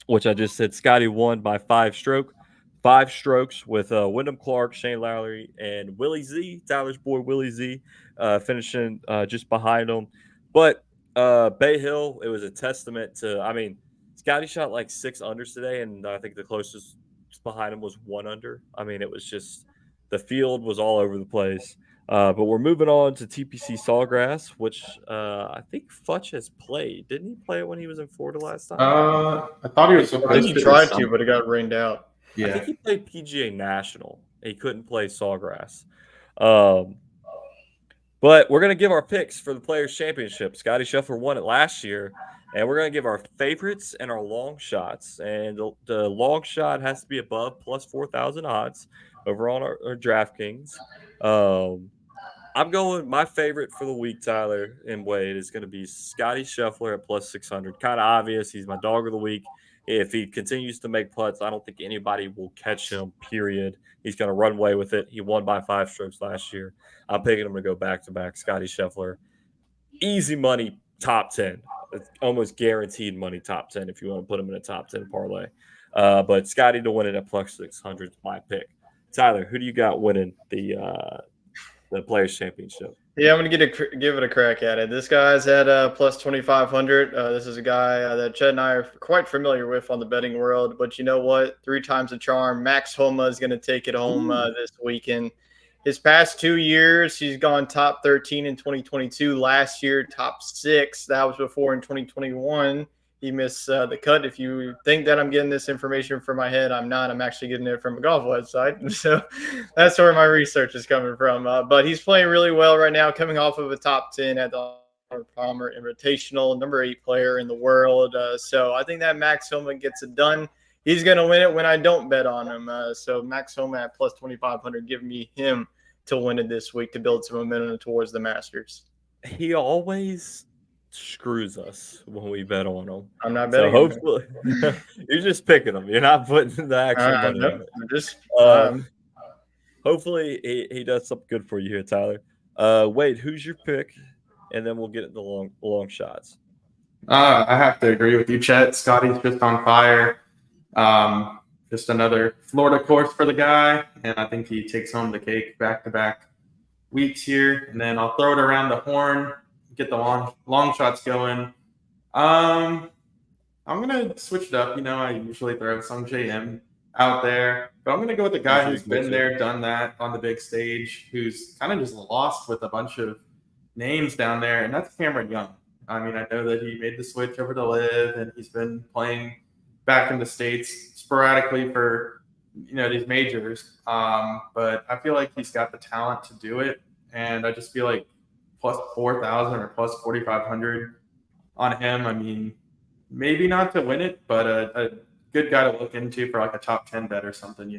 [SPEAKER 3] which I just said Scotty won by 5 strokes with Wyndham Clark, Shane Lowry, and Willie Z, Tyler's boy Willie Z, finishing just behind him. But Bay Hill, it was a testament to, I mean, Scotty shot like 6 unders today, and I think the closest behind him was 1 under. I mean, it was just, the field was all over the place. But we're moving on to TPC Sawgrass, which I think Futch has played. Didn't he play it when he was in Florida last time?
[SPEAKER 5] I thought he was supposed
[SPEAKER 4] to. I think he tried to, but it got rained out.
[SPEAKER 3] Yeah. I think he played PGA National. He couldn't play Sawgrass. But we're going to give our picks for the Players Championship. Scottie Scheffler won it last year, and we're going to give our favorites and our long shots. And the long shot has to be above plus 4,000 odds over on our DraftKings. I'm going, my favorite for the week, Tyler and Wade, is going to be Scottie Scheffler at plus 600. Kind of obvious. He's my dog of the week. If he continues to make putts, I don't think anybody will catch him, period. He's going to run away with it. He won by 5 strokes last year. I'm picking him to go back-to-back. Scottie Scheffler. Easy money, top 10. It's almost guaranteed money, top 10, if you want to put him in a top 10 parlay. But Scottie to win it at plus 600 is my pick. Tyler, who do you got winning the Players Championship?
[SPEAKER 4] Yeah, I'm going to give it a crack at it. This guy's at plus 2,500. This is a guy that Chet and I are quite familiar with on the betting world. But you know what? 3 times the charm. Max Homa is going to take it home this weekend. His past 2 years, he's gone top 13 in 2022. Last year, top 6. That was before in 2021. He missed the cut. If you think that I'm getting this information from my head, I'm not. I'm actually getting it from a golf website. So that's where my research is coming from. But he's playing really well right now, coming off of a top 10 at the Palmer Invitational, number 8 player in the world. So I think that Max Homa gets it done. He's going to win it when I don't bet on him. So Max Homa at plus 2,500, give me him to win it this week to build some momentum towards the Masters.
[SPEAKER 3] He always screws us when we bet on him.
[SPEAKER 4] I'm not betting.
[SPEAKER 3] So hopefully, you're just picking him. You're not putting the actual money on it.
[SPEAKER 4] I'm just.
[SPEAKER 3] Hopefully, he does something good for you here, Tyler. Wade, who's your pick? And then we'll get at the long shots.
[SPEAKER 5] I have to agree with you, Chet. Scottie's just on fire. Just another Florida course for the guy, and I think he takes home the cake back-to-back weeks here. And then I'll throw it around the horn, get the long shots going. I'm gonna switch it up. I usually throw some JM out there, but I'm gonna go with the guy who's been there, done that on the big stage, who's kind of just lost with a bunch of names down there, and that's Cameron Young. I mean, I know that he made the switch over to Live, and he's been playing back in the States sporadically for these majors, but I feel like he's got the talent to do it, and I just feel like plus 4,000 or plus 4,500 on him. I mean, maybe not to win it, but a good guy to look into for like a top 10 bet or something.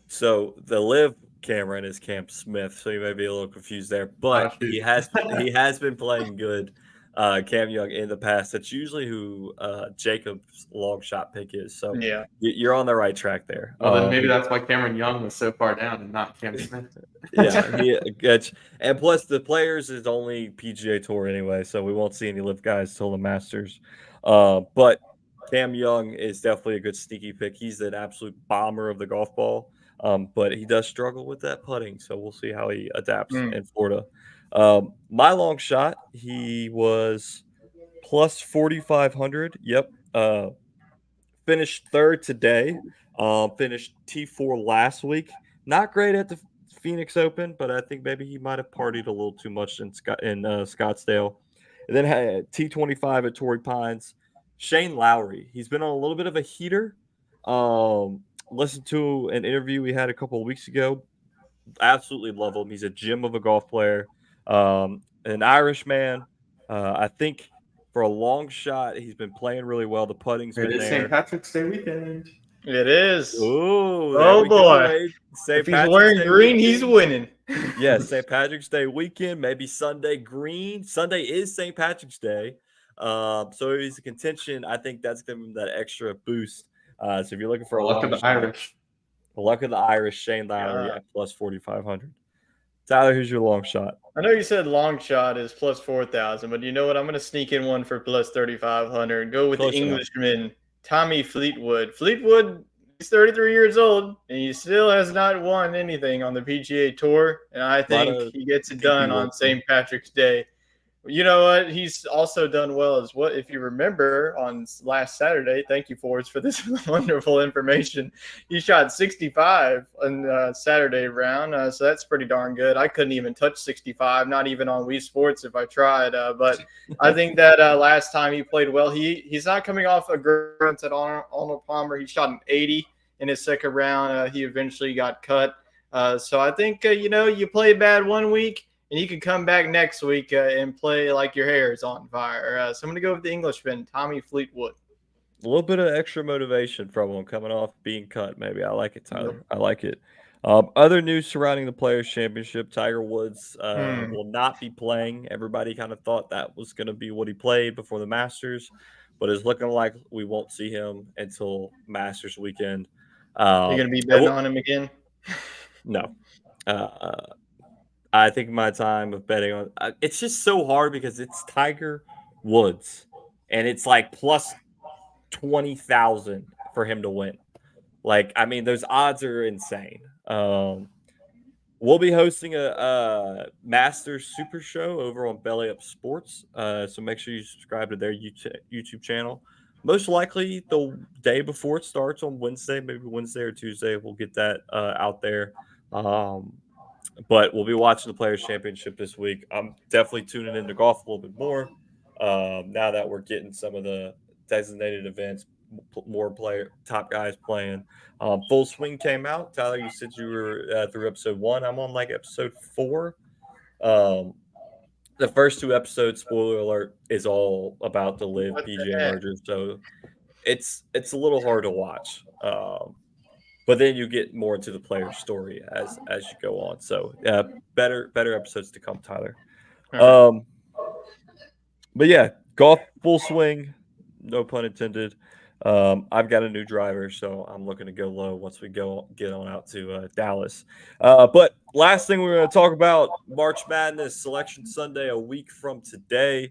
[SPEAKER 3] So the Live Cameron is Cam Smith, so you may be a little confused there, but he has been playing good. Cam Young in the past. That's usually who Jacob's long shot pick is. So
[SPEAKER 4] yeah,
[SPEAKER 3] you're on the right track there.
[SPEAKER 5] Well, then maybe that's why Cameron Young was so far down and not Cam Smith.
[SPEAKER 3] Yeah, and plus the players is only PGA Tour anyway, so we won't see any Live guys till the Masters. But Cam Young is definitely a good sneaky pick. He's an absolute bomber of the golf ball, but he does struggle with that putting, so we'll see how he adapts in Florida. My long shot, he was plus 4,500. Yep. Finished third today. Finished T4 last week. Not great at the Phoenix Open, but I think maybe he might have partied a little too much in Scottsdale. And then had T25 at Torrey Pines. Shane Lowry. He's been on a little bit of a heater. Listened to an interview we had a couple of weeks ago. Absolutely love him. He's a gem of a golf player. An Irishman. I think for a long shot, he's been playing really well. The putting's been there.
[SPEAKER 5] It is St. Patrick's Day weekend.
[SPEAKER 4] It is.
[SPEAKER 3] Ooh,
[SPEAKER 4] oh boy!
[SPEAKER 3] If
[SPEAKER 4] he's wearing green, he's winning.
[SPEAKER 3] Yes, St. Patrick's Day weekend, maybe Sunday green. Sunday is St. Patrick's Day, so he's a contention. I think that's giving him that extra boost. So if you're looking for a
[SPEAKER 5] luck of the Irish.
[SPEAKER 3] Luck of the Irish, Shane Lowry at plus 4,500. Tyler, who's your long shot?
[SPEAKER 4] I know you said long shot is plus 4,000, but you know what? I'm going to sneak in one for plus 3,500. Go with the Englishman, Tommy Fleetwood. Fleetwood, he's 33 years old, and he still has not won anything on the PGA Tour, and I think he gets it done on St. Patrick's Day. You know what? He's also done well as well. If you remember on last Saturday, thank you, Forrest, for this wonderful information. He shot 65 on the Saturday round, so that's pretty darn good. I couldn't even touch 65, not even on Wii Sports if I tried. But I think that last time he played well. He's not coming off a great at Arnold Palmer. He shot an 80 in his second round. He eventually got cut. So I think, you play bad one week, and you can come back next week and play like your hair is on fire. So I'm going to go with the Englishman, Tommy Fleetwood.
[SPEAKER 3] A little bit of extra motivation from him coming off being cut, maybe. I like it, Tyler. Yep. I like it. Other news surrounding the Players' Championship, Tiger Woods will not be playing. Everybody kind of thought that was going to be what he played before the Masters, but it's looking like we won't see him until Masters weekend.
[SPEAKER 4] You're going to be betting on him again?
[SPEAKER 3] No. I think my time of betting on it's just so hard because it's Tiger Woods, and it's like plus 20,000 for him to win. Like, I mean, those odds are insane. We'll be hosting a Masters Super Show over on Belly Up Sports, so make sure you subscribe to their YouTube channel. Most likely the day before it starts on Wednesday, maybe Wednesday or Tuesday, we'll get that out there. But we'll be watching the Players Championship this week. I'm definitely tuning into golf a little bit more now that we're getting some of the designated events, more top guys playing. Full Swing came out. Tyler, you said you were through episode 1. I'm on like episode 4. The first 2 episodes, spoiler alert, is all about the Live PGA merger, so it's a little hard to watch. But then you get more into the player's story as you go on. So better episodes to come, Tyler. But yeah, golf full swing, no pun intended. I've got a new driver, so I'm looking to go low once we get on out to Dallas. But last thing we're going to talk about, March Madness Selection Sunday, a week from today.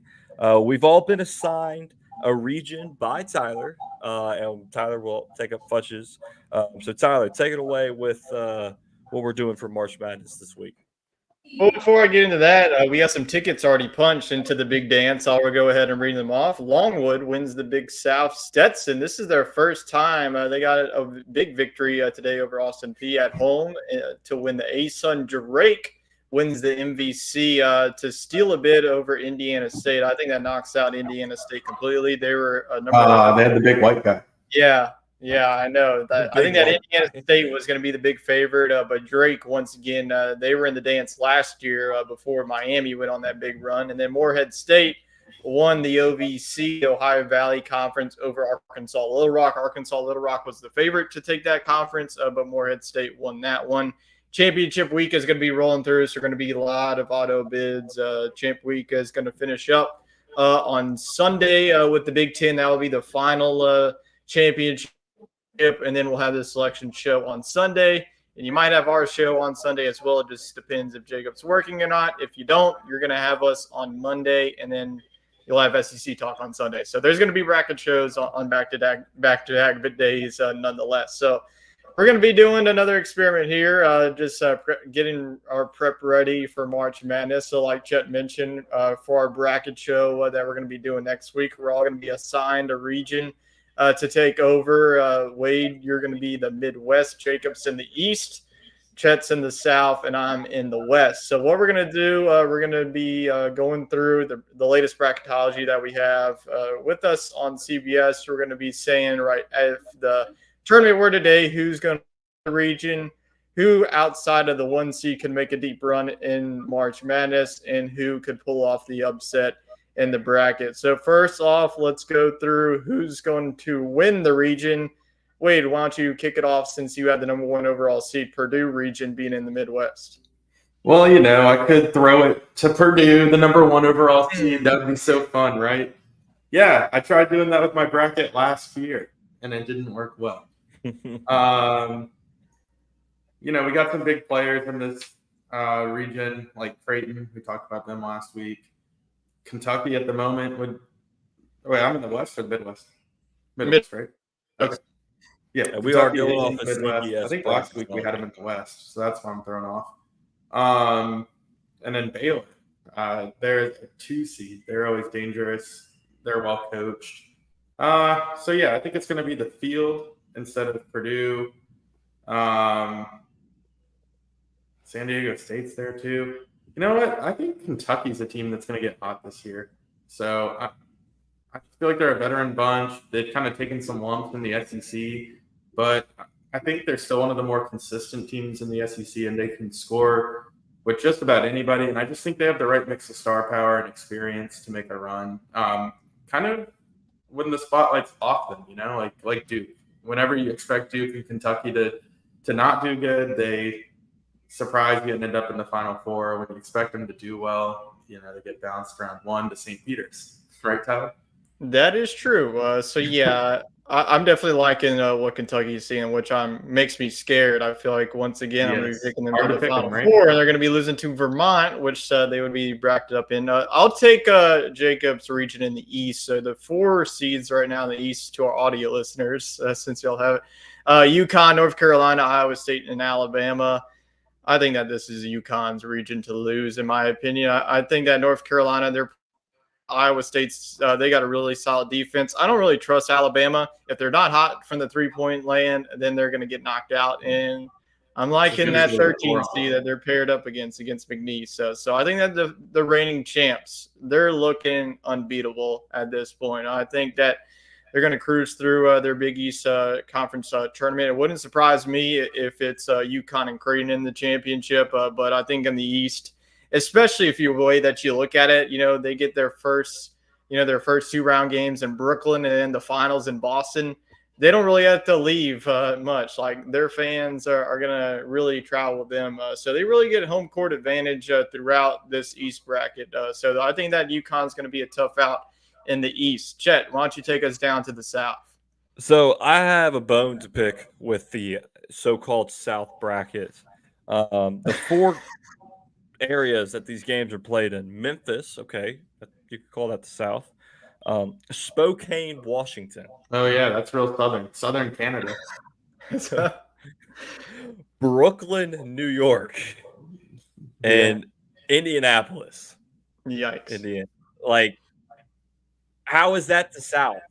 [SPEAKER 3] We've all been assigned a region by Tyler, and Tyler will take up Futch's. So Tyler, take it away with what we're doing for March Madness this week.
[SPEAKER 4] Well, before I get into that, we got some tickets already punched into the big dance. I'll go ahead and read them off. Longwood wins the Big South. Stetson, this is their first time. They got a big victory today over Austin P at home to win the ASUN. Drake wins the MVC to steal a bid over Indiana State. I think that knocks out Indiana State completely. They were number one.
[SPEAKER 5] They had the big white guy.
[SPEAKER 4] Yeah, I know. I think that Indiana State was going to be the big favorite, but Drake, once again, they were in the dance last year before Miami went on that big run. And then Morehead State won the OVC, Ohio Valley Conference, over Arkansas Little Rock. Arkansas Little Rock was the favorite to take that conference, but Morehead State won that one. Championship week is going to be rolling through, so going to be a lot of auto bids. Champ week is going to finish up on Sunday with the Big Ten. That will be the final championship. And then we'll have the selection show on Sunday. And you might have our show on Sunday as well. It just depends if Jacob's working or not. If you don't, you're going to have us on Monday, and then you'll have SEC talk on Sunday. So there's going to be bracket shows on back-to-back days nonetheless. So we're going to be doing another experiment here, getting our prep ready for March Madness. So like Chet mentioned, for our bracket show that we're going to be doing next week, we're all going to be assigned a region to take over. Wade, you're going to be the Midwest, Jacob's in the East, Chet's in the South, and I'm in the West. So what we're going to do, we're going to be going through the latest bracketology that we have with us on CBS. We're going to be saying, right, if the tournament were today, who's going to the region, who outside of the 1 seed can make a deep run in March Madness, and who could pull off the upset in the bracket. So first off, let's go through who's going to win the region. Wade, why don't you kick it off since you had the number 1 overall seed, Purdue region being in the Midwest?
[SPEAKER 5] Well, I could throw it to Purdue, the number 1 overall seed. That would be so fun, right? Yeah, I tried doing that with my bracket last year, and it didn't work well. We got some big players in this region, like Creighton. We talked about them last week. Kentucky at the moment I'm in the West or the Midwest? Midwest, right? Okay. Yeah,
[SPEAKER 3] we are going off the
[SPEAKER 5] Midwest. I think last week we had them in the West, so that's why I'm thrown off. And then Baylor, they're a 2 seed. They're always dangerous. They're well coached. So yeah, I think it's going to be the field instead of Purdue. San Diego State's there too. You know what? I think Kentucky's a team that's going to get hot this year. So I feel like they're a veteran bunch. They've kind of taken some lumps in the SEC, but I think they're still one of the more consistent teams in the SEC, and they can score with just about anybody. And I just think they have the right mix of star power and experience to make a run. Kind of when the spotlight's off them, like Duke. Whenever you expect Duke and Kentucky to not do good, they surprise you and end up in the Final Four. When you expect them to do well, they get bounced round 1 to St. Peter's. Right, Tyler?
[SPEAKER 4] That is true. So yeah, I'm definitely liking what Kentucky is seeing, which makes me scared. I feel like once again I'm going to be picking them to the Final Four, and they're going to be losing to Vermont, which they would be bracketed up in. I'll take Jacob's region in the East. So the 4 seeds right now in the East to our audio listeners, since y'all have it: UConn, North Carolina, Iowa State, and Alabama. I think that this is UConn's region to lose, in my opinion. I think that North Carolina, Iowa State's they got a really solid defense. I don't really trust Alabama. If they're not hot from the 3-point land, then they're going to get knocked out in I'm liking that 13 seed that they're paired up against McNeese. So I think that the reigning champs, they're looking unbeatable at this point. I think that they're going to cruise through their Big East conference tournament. It wouldn't surprise me if it's UConn and Creighton in the championship, but I think in the East, especially if you the way that you look at it, they get their first 2-round games in Brooklyn and then the finals in Boston. They don't really have to leave much. Like their fans are going to really travel with them. So they really get home court advantage throughout this East bracket. So I think that UConn's going to be a tough out in the East. Chet, why don't you take us down to the South?
[SPEAKER 3] So I have a bone to pick with the so-called South bracket. The 4 areas that these games are played in: Memphis, okay, you could call that the South. Spokane, Washington.
[SPEAKER 5] Oh yeah, that's real southern Canada.
[SPEAKER 3] Brooklyn, New York, and Indianapolis.
[SPEAKER 4] Yikes!
[SPEAKER 3] Indiana. Like, how is that the South?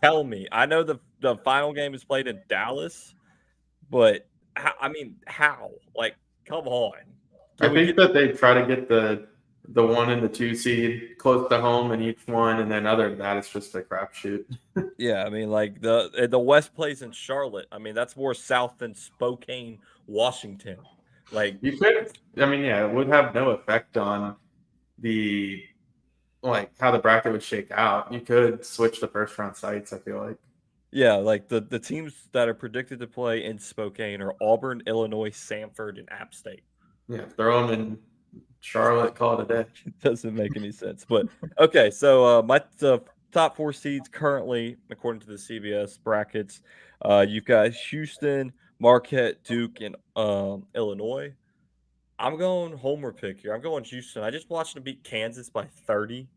[SPEAKER 3] Tell me. I know the final game is played in Dallas, but how? Like, come on.
[SPEAKER 5] I think that they try to get the 1 and the 2 seed close to home in each one, and then other than that, it's just a crapshoot.
[SPEAKER 3] Yeah, I mean, like the West plays in Charlotte. I mean, that's more South than Spokane, Washington. Like,
[SPEAKER 5] you could, it would have no effect on how the bracket would shake out. You could switch the first round sites, I feel like.
[SPEAKER 3] Yeah, like the teams that are predicted to play in Spokane are Auburn, Illinois, Samford, and App State.
[SPEAKER 5] Yeah, throw them in Charlotte, call it a day.
[SPEAKER 3] It doesn't make any sense. But okay, so my top 4 seeds currently, according to the CBS brackets, you've got Houston, Marquette, Duke, and Illinois. I'm going homer pick here. I'm going Houston. I just watched them beat Kansas by 30.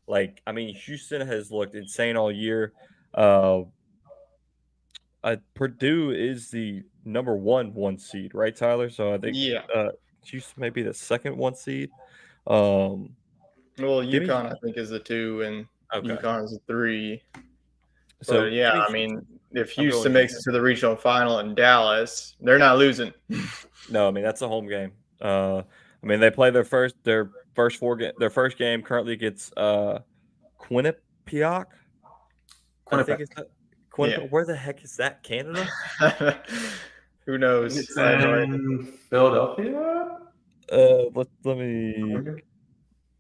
[SPEAKER 3] Like, I mean, Houston has looked insane all year. Purdue is the number 1 seed, right, Tyler? So I think Houston may be the second 1 seed.
[SPEAKER 4] Well, UConn I think is the 2, and UConn is the 3. So yeah, I mean, if Houston makes it to the regional final in Dallas, they're not losing.
[SPEAKER 3] No, I mean that's a home game. I mean they play their first game currently against Quinnipiac. I think it's Quinnipiac. Yeah. Where the heck is that? Canada?
[SPEAKER 4] Who knows?
[SPEAKER 5] It's in Philadelphia.
[SPEAKER 3] Let me.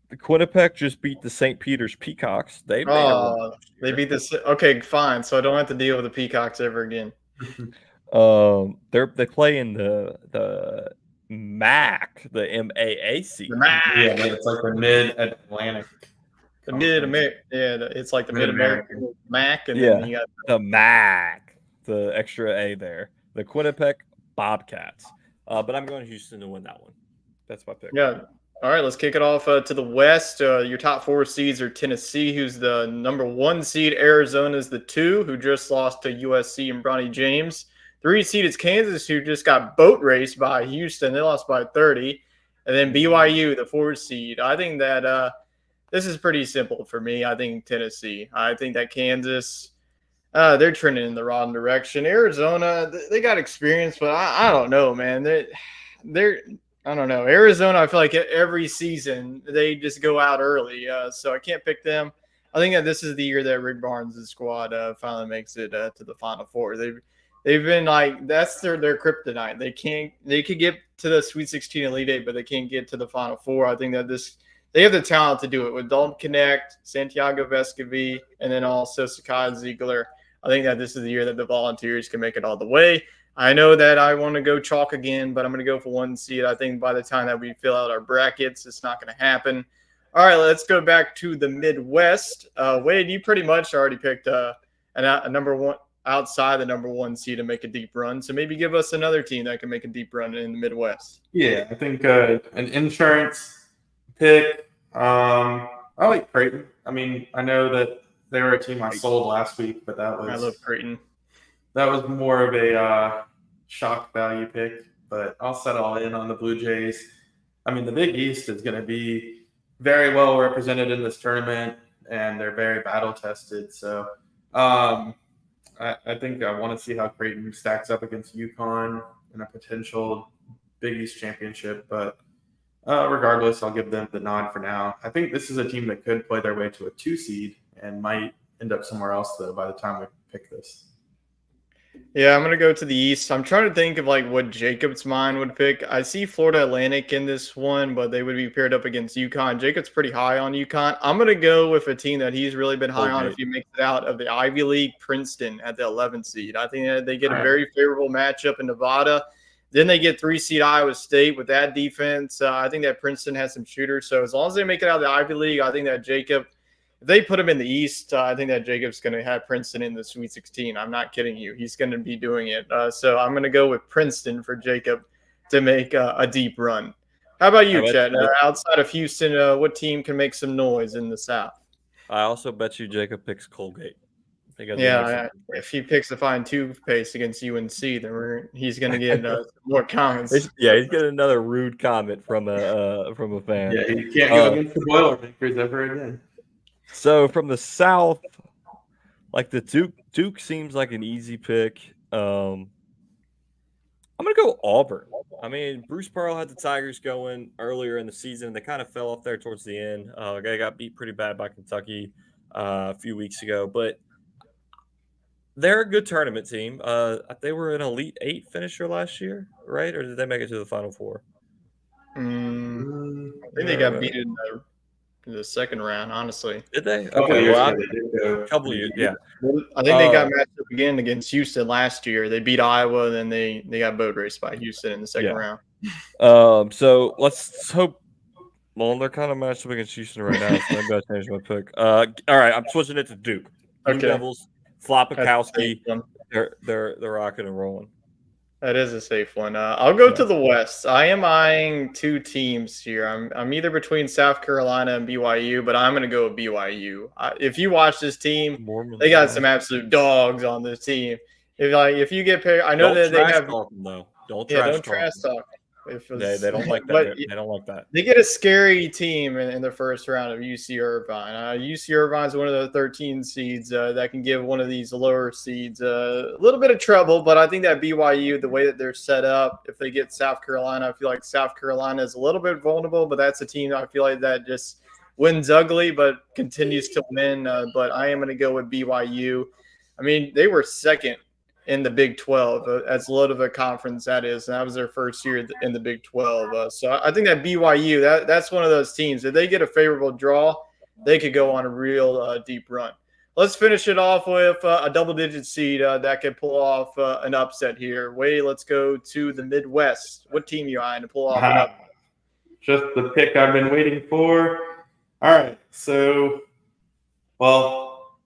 [SPEAKER 3] The Quinnipiac just beat the St. Peter's Peacocks. They beat
[SPEAKER 4] the. Okay, fine. So I don't have to deal with the Peacocks ever again.
[SPEAKER 3] They play in the MAC, the MAAC.
[SPEAKER 5] The MAC. Yeah, it's like the Mid-Atlantic.
[SPEAKER 4] The Mid-America. Yeah, it's like the Mid-American MAC, and then you got
[SPEAKER 3] the MAC, the extra A there. The Quinnipiac Bobcats. But I'm going Houston to win that one. That's my pick.
[SPEAKER 4] Yeah. All right, let's kick it off to the West. Your top 4 seeds are Tennessee, who's the number 1 seed. Arizona is the 2, who just lost to USC and Bronny James. 3 seed is Kansas, who just got boat raced by Houston. They lost by 30. And then BYU, the 4 seed. I think that this is pretty simple for me. I think Tennessee. I think that Kansas, they're trending in the wrong direction. Arizona, they got experience, but I don't know, man. They're I don't know. Arizona, I feel like every season they just go out early. So I can't pick them. I think that this is the year that Rick Barnes' squad finally makes it to the Final Four. They've been like, that's their kryptonite. They could get to the Sweet 16 Elite 8, but they can't get to the Final Four. I think that they have the talent to do it with Dalton Connect, Santiago Vescovi, and then also Sakai Ziegler. I think that this is the year that the Volunteers can make it all the way. I know that I want to go chalk again, but I'm going to go for 1 seed. I think by the time that we fill out our brackets, it's not going to happen. All right, let's go back to the Midwest. Wade, you pretty much already picked a number 1 outside the number 1 seed to make a deep run. So maybe give us another team that can make a deep run in the Midwest.
[SPEAKER 5] Yeah, I think an insurance pick. I like Creighton. I mean, I know that they were a team I sold last week, but I
[SPEAKER 4] love Creighton.
[SPEAKER 5] That was more of a shock value pick, but I'll settle in on the Blue Jays. I mean, the Big East is going to be very well represented in this tournament, and they're very battle tested. So I think I want to see how Creighton stacks up against UConn. in a potential Big East championship. But regardless, I'll give them the nod for now. I think this is a team that could play their way to a 2 seed and might end up somewhere else, though, by the time we pick this.
[SPEAKER 4] Yeah, I'm going to go to the East. I'm trying to think of what Jacob's mind would pick. I see Florida Atlantic in this one, but they would be paired up against UConn. Jacob's pretty high on UConn. I'm going to go with a team that he's really been high on if he makes it out of the Ivy League, Princeton at the 11th seed. I think that they get a very favorable matchup in Nevada. Then they get 3 seed Iowa State with that defense. I think that Princeton has some shooters. So as long as they make it out of the Ivy League, I think that Jacob – if they put him in the East, I think that Jacob's going to have Princeton in the Sweet 16. I'm not kidding you. He's going to be doing it. So I'm going to go with Princeton for Jacob to make a deep run. How about you, Chet? Outside of Houston, what team can make some noise in the South?
[SPEAKER 3] I also bet you Jacob picks Colgate.
[SPEAKER 4] If he picks the fine toothpaste against UNC, then he's going to get more comments.
[SPEAKER 3] He's getting another rude comment from a fan.
[SPEAKER 5] Yeah, he can't go against the Boilermakers ever again.
[SPEAKER 3] So from the South, the Duke seems like an easy pick. I'm gonna go Auburn. I mean, Bruce Pearl had the Tigers going earlier in the season. They kind of fell off there towards the end. They got beat pretty bad by Kentucky a few weeks ago, but they're a good tournament team. They were an Elite 8 finisher last year, right? Or did they make it to the Final Four?
[SPEAKER 4] I think they got beat in the second round, honestly.
[SPEAKER 3] Did they?
[SPEAKER 5] Okay,
[SPEAKER 3] a couple of years, yeah.
[SPEAKER 4] I think they got matched up again against Houston last year. They beat Iowa, and then they got boat raced by Houston in the second round.
[SPEAKER 3] So let's hope. Well, they're kind of matched up against Houston right now, so maybe I change my pick. All right, I'm switching it to Duke. Blue Devils, Flopakowski. They're rocking and rolling.
[SPEAKER 4] That is a safe one. I'll go to the West. I am eyeing 2 teams here. I'm either between South Carolina and BYU, but I'm going to go with BYU. If you watch this team, they got some absolute dogs on this team. If you get paired, I know that they have.
[SPEAKER 3] Talk them, though. Don't trash talk. They don't like that. They don't like that.
[SPEAKER 4] They get a scary team in the first round of UC Irvine. UC Irvine is one of the 13 seeds that can give one of these lower seeds a little bit of trouble. But I think that BYU, the way that they're set up, if they get South Carolina, I feel like South Carolina is a little bit vulnerable. But that's a team I feel like that just wins ugly, but continues to win. But I am going to go with BYU. I mean, they were second in the Big 12, as low of a conference that is. And that was their first year in the Big 12. So I think that BYU, that's one of those teams. If they get a favorable draw, they could go on a real deep run. Let's finish it off with a double-digit seed that could pull off an upset here. Let's go to the Midwest. What team you eyeing to pull off an upset?
[SPEAKER 5] Just the pick I've been waiting for. All right, so,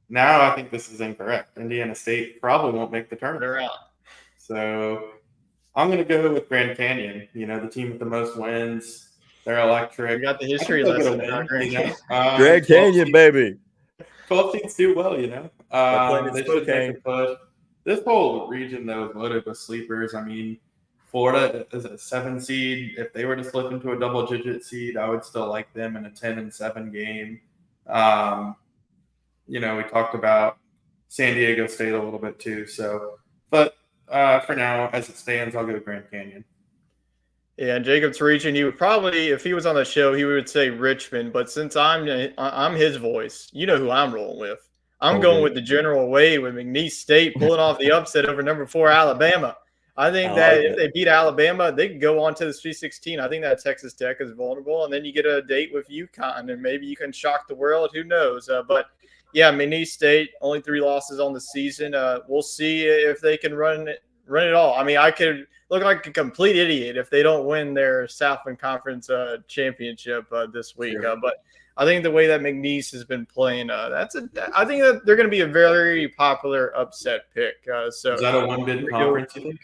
[SPEAKER 5] now I think this is incorrect. Indiana State probably won't make the tournament.
[SPEAKER 4] They're out.
[SPEAKER 5] So I'm going to go with Grand Canyon. The team with the most wins. They're electric.
[SPEAKER 4] You got the history lesson.
[SPEAKER 3] Grand Canyon, baby.
[SPEAKER 5] 12 teams do well, They should take a push. This whole region, though, is loaded with sleepers. I mean, Florida is a 7 seed. If they were to slip into a double-digit seed, I would still like them in a 10-7 game. We talked about San Diego State a little bit too. So, but for now, as it stands, I'll go Grand Canyon.
[SPEAKER 4] Yeah, Jacob's region. He would probably, if he was on the show, he would say Richmond. But since I'm his voice, you know who I'm rolling with. I'm going with the General Wade with McNeese State pulling off the upset over number 4 Alabama. I think that if they beat Alabama, they could go on to the Sweet 16. I think that Texas Tech is vulnerable, and then you get a date with UConn, and maybe you can shock the world. Who knows? But yeah, McNeese State only 3 losses on the season. We'll see if they can run it all. I mean, I could look like a complete idiot if they don't win their Southland Conference championship this week.
[SPEAKER 5] Sure.
[SPEAKER 4] But I think the way that McNeese has been playing, I think that they're going to be a very popular upset pick. So
[SPEAKER 5] is that a one-bid conference? You think?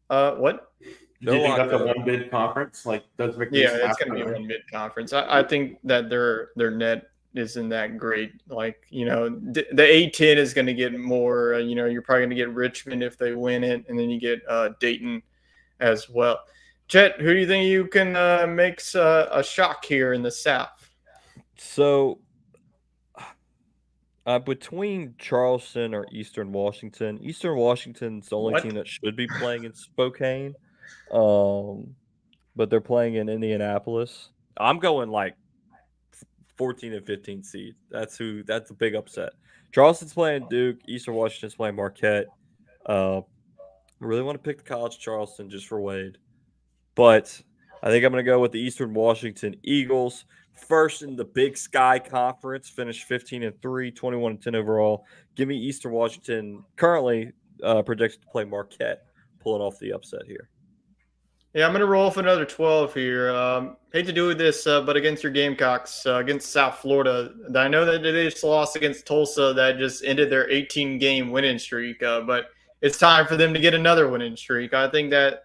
[SPEAKER 4] What?
[SPEAKER 5] Do you think that's a one-bid conference? Like, does McNeese?
[SPEAKER 4] Yeah, it's going to be a one-bid conference. I think that their net isn't that great. Like, the A10 is going to get more. You're probably going to get Richmond if they win it, and then you get Dayton as well. Chet, who do you think you can makes a shock here in the South?
[SPEAKER 3] So Between Charleston or Eastern Washington. Eastern Washington's the only
[SPEAKER 4] What?
[SPEAKER 3] team that should be playing in Spokane, but they're playing in Indianapolis. I'm going like 14 and 15 seed. That's a big upset. Charleston's playing Duke. Eastern Washington's playing Marquette. I really want to pick the College Charleston just for Wade, but I think I'm going to go with the Eastern Washington Eagles. First in the Big Sky Conference, finished 15-3, 21-10 overall. Give me Eastern Washington, currently projected to play Marquette, pulling off the upset here.
[SPEAKER 4] Yeah, I'm going to roll for another 12 here. Hate to do this, but against your Gamecocks, against South Florida. I know that they just lost against Tulsa that just ended their 18-game winning streak, but it's time for them to get another winning streak. I think that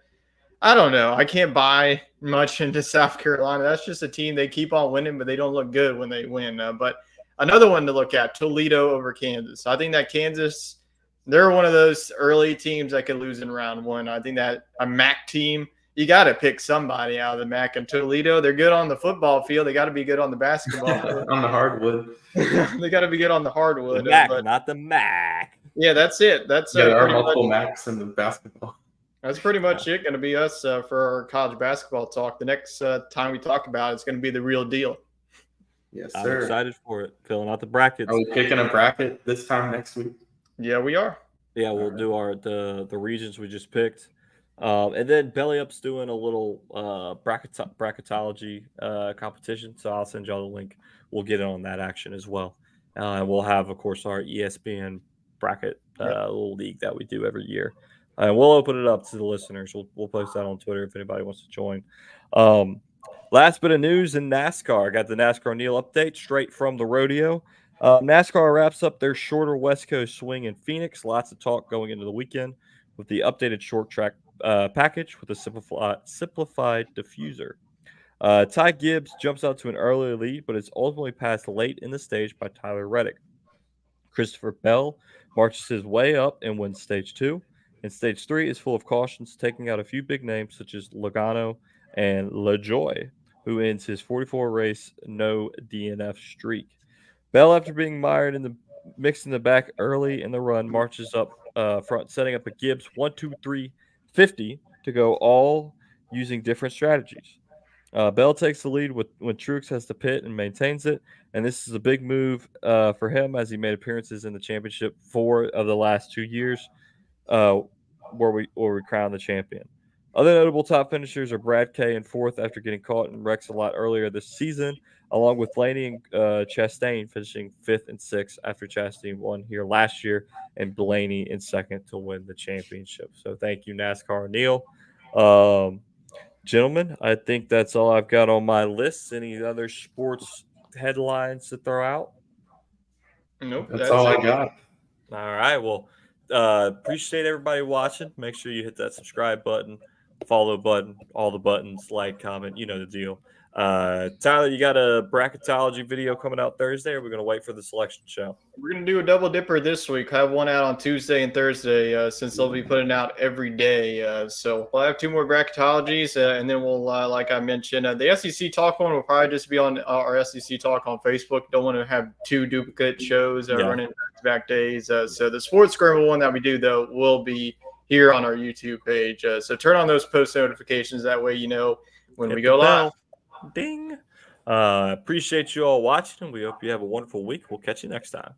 [SPEAKER 4] I don't know. I can't buy much into South Carolina. That's just a team. They keep on winning, but they don't look good when they win. But another one to look at, Toledo over Kansas. I think that Kansas, they're one of those early teams that could lose in round one. I think that a MAC team, you got to pick somebody out of the MAC. And Toledo, they're good on the football field. They got to be good on the basketball field.
[SPEAKER 5] On the hardwood.
[SPEAKER 4] They got to be good on the hardwood.
[SPEAKER 3] The MAC, not the MAC.
[SPEAKER 4] Yeah, that's it. That's
[SPEAKER 5] there are multiple MACs in the basketball.
[SPEAKER 4] That's pretty much it. Going to be us for our college basketball talk. The next time we talk about it, it's going to be the real deal.
[SPEAKER 5] Yes,
[SPEAKER 3] I'm
[SPEAKER 5] sir.
[SPEAKER 3] excited for it. Filling out the brackets.
[SPEAKER 5] Are we picking a bracket this time next week?
[SPEAKER 4] Yeah, we are.
[SPEAKER 3] Yeah, we'll do the regions we just picked. And then Belly Up's doing a little bracketology competition. So I'll send y'all the link. We'll get on that action as well. And we'll have, of course, our ESPN bracket little league that we do every year. And we'll open it up to the listeners. We'll post that on Twitter if anybody wants to join. Last bit of news in NASCAR. I got the NASCAR Neil update straight from the rodeo. NASCAR wraps up their shorter West Coast swing in Phoenix. Lots of talk going into the weekend with the updated short track package with a simplified diffuser. Ty Gibbs jumps out to an early lead, but is ultimately passed late in the stage by Tyler Reddick. Christopher Bell marches his way up and wins stage 2. And stage 3 is full of cautions, taking out a few big names such as Logano and LaJoy, who ends his 44-race no DNF streak. Bell, after being mired in the mixed in the back early in the run, marches up front, setting up a Gibbs 1-2-3 50 to go all using different strategies. Bell takes the lead when Truex has to pit and maintains it, and this is a big move for him as he made appearances in the championship 4 of the last 2 years, where we crown the champion. Other notable top finishers are Brad Kay in 4th after getting caught in wrecks a lot earlier this season, along with Blaney and Chastain finishing 5th and 6th after Chastain won here last year, and Blaney in 2nd to win the championship. So thank you, NASCAR Neil. Gentlemen, I think that's all I've got on my list. Any other sports headlines to throw out?
[SPEAKER 4] Nope.
[SPEAKER 5] That's all I got.
[SPEAKER 3] All right. Well, appreciate everybody watching. Make sure you hit that subscribe button, follow button, all the buttons, like, comment, you know the deal. Tyler, you got a bracketology video coming out Thursday, or we're going to wait for the selection show? We're
[SPEAKER 4] going to do a double dipper this week. I have one out on Tuesday and Thursday since they'll be putting out every day. So we'll have 2 more bracketologies, and then we'll, like I mentioned, the SEC Talk one will probably just be on our SEC Talk on Facebook. Don't want to have 2 duplicate shows running back-to-back days. So the Sports Scramble one that we do, though, will be here on our YouTube page. So turn on those post notifications. That way you know when we go live.
[SPEAKER 3] Ding. Appreciate you all watching, and we hope you have a wonderful week. We'll catch you next time.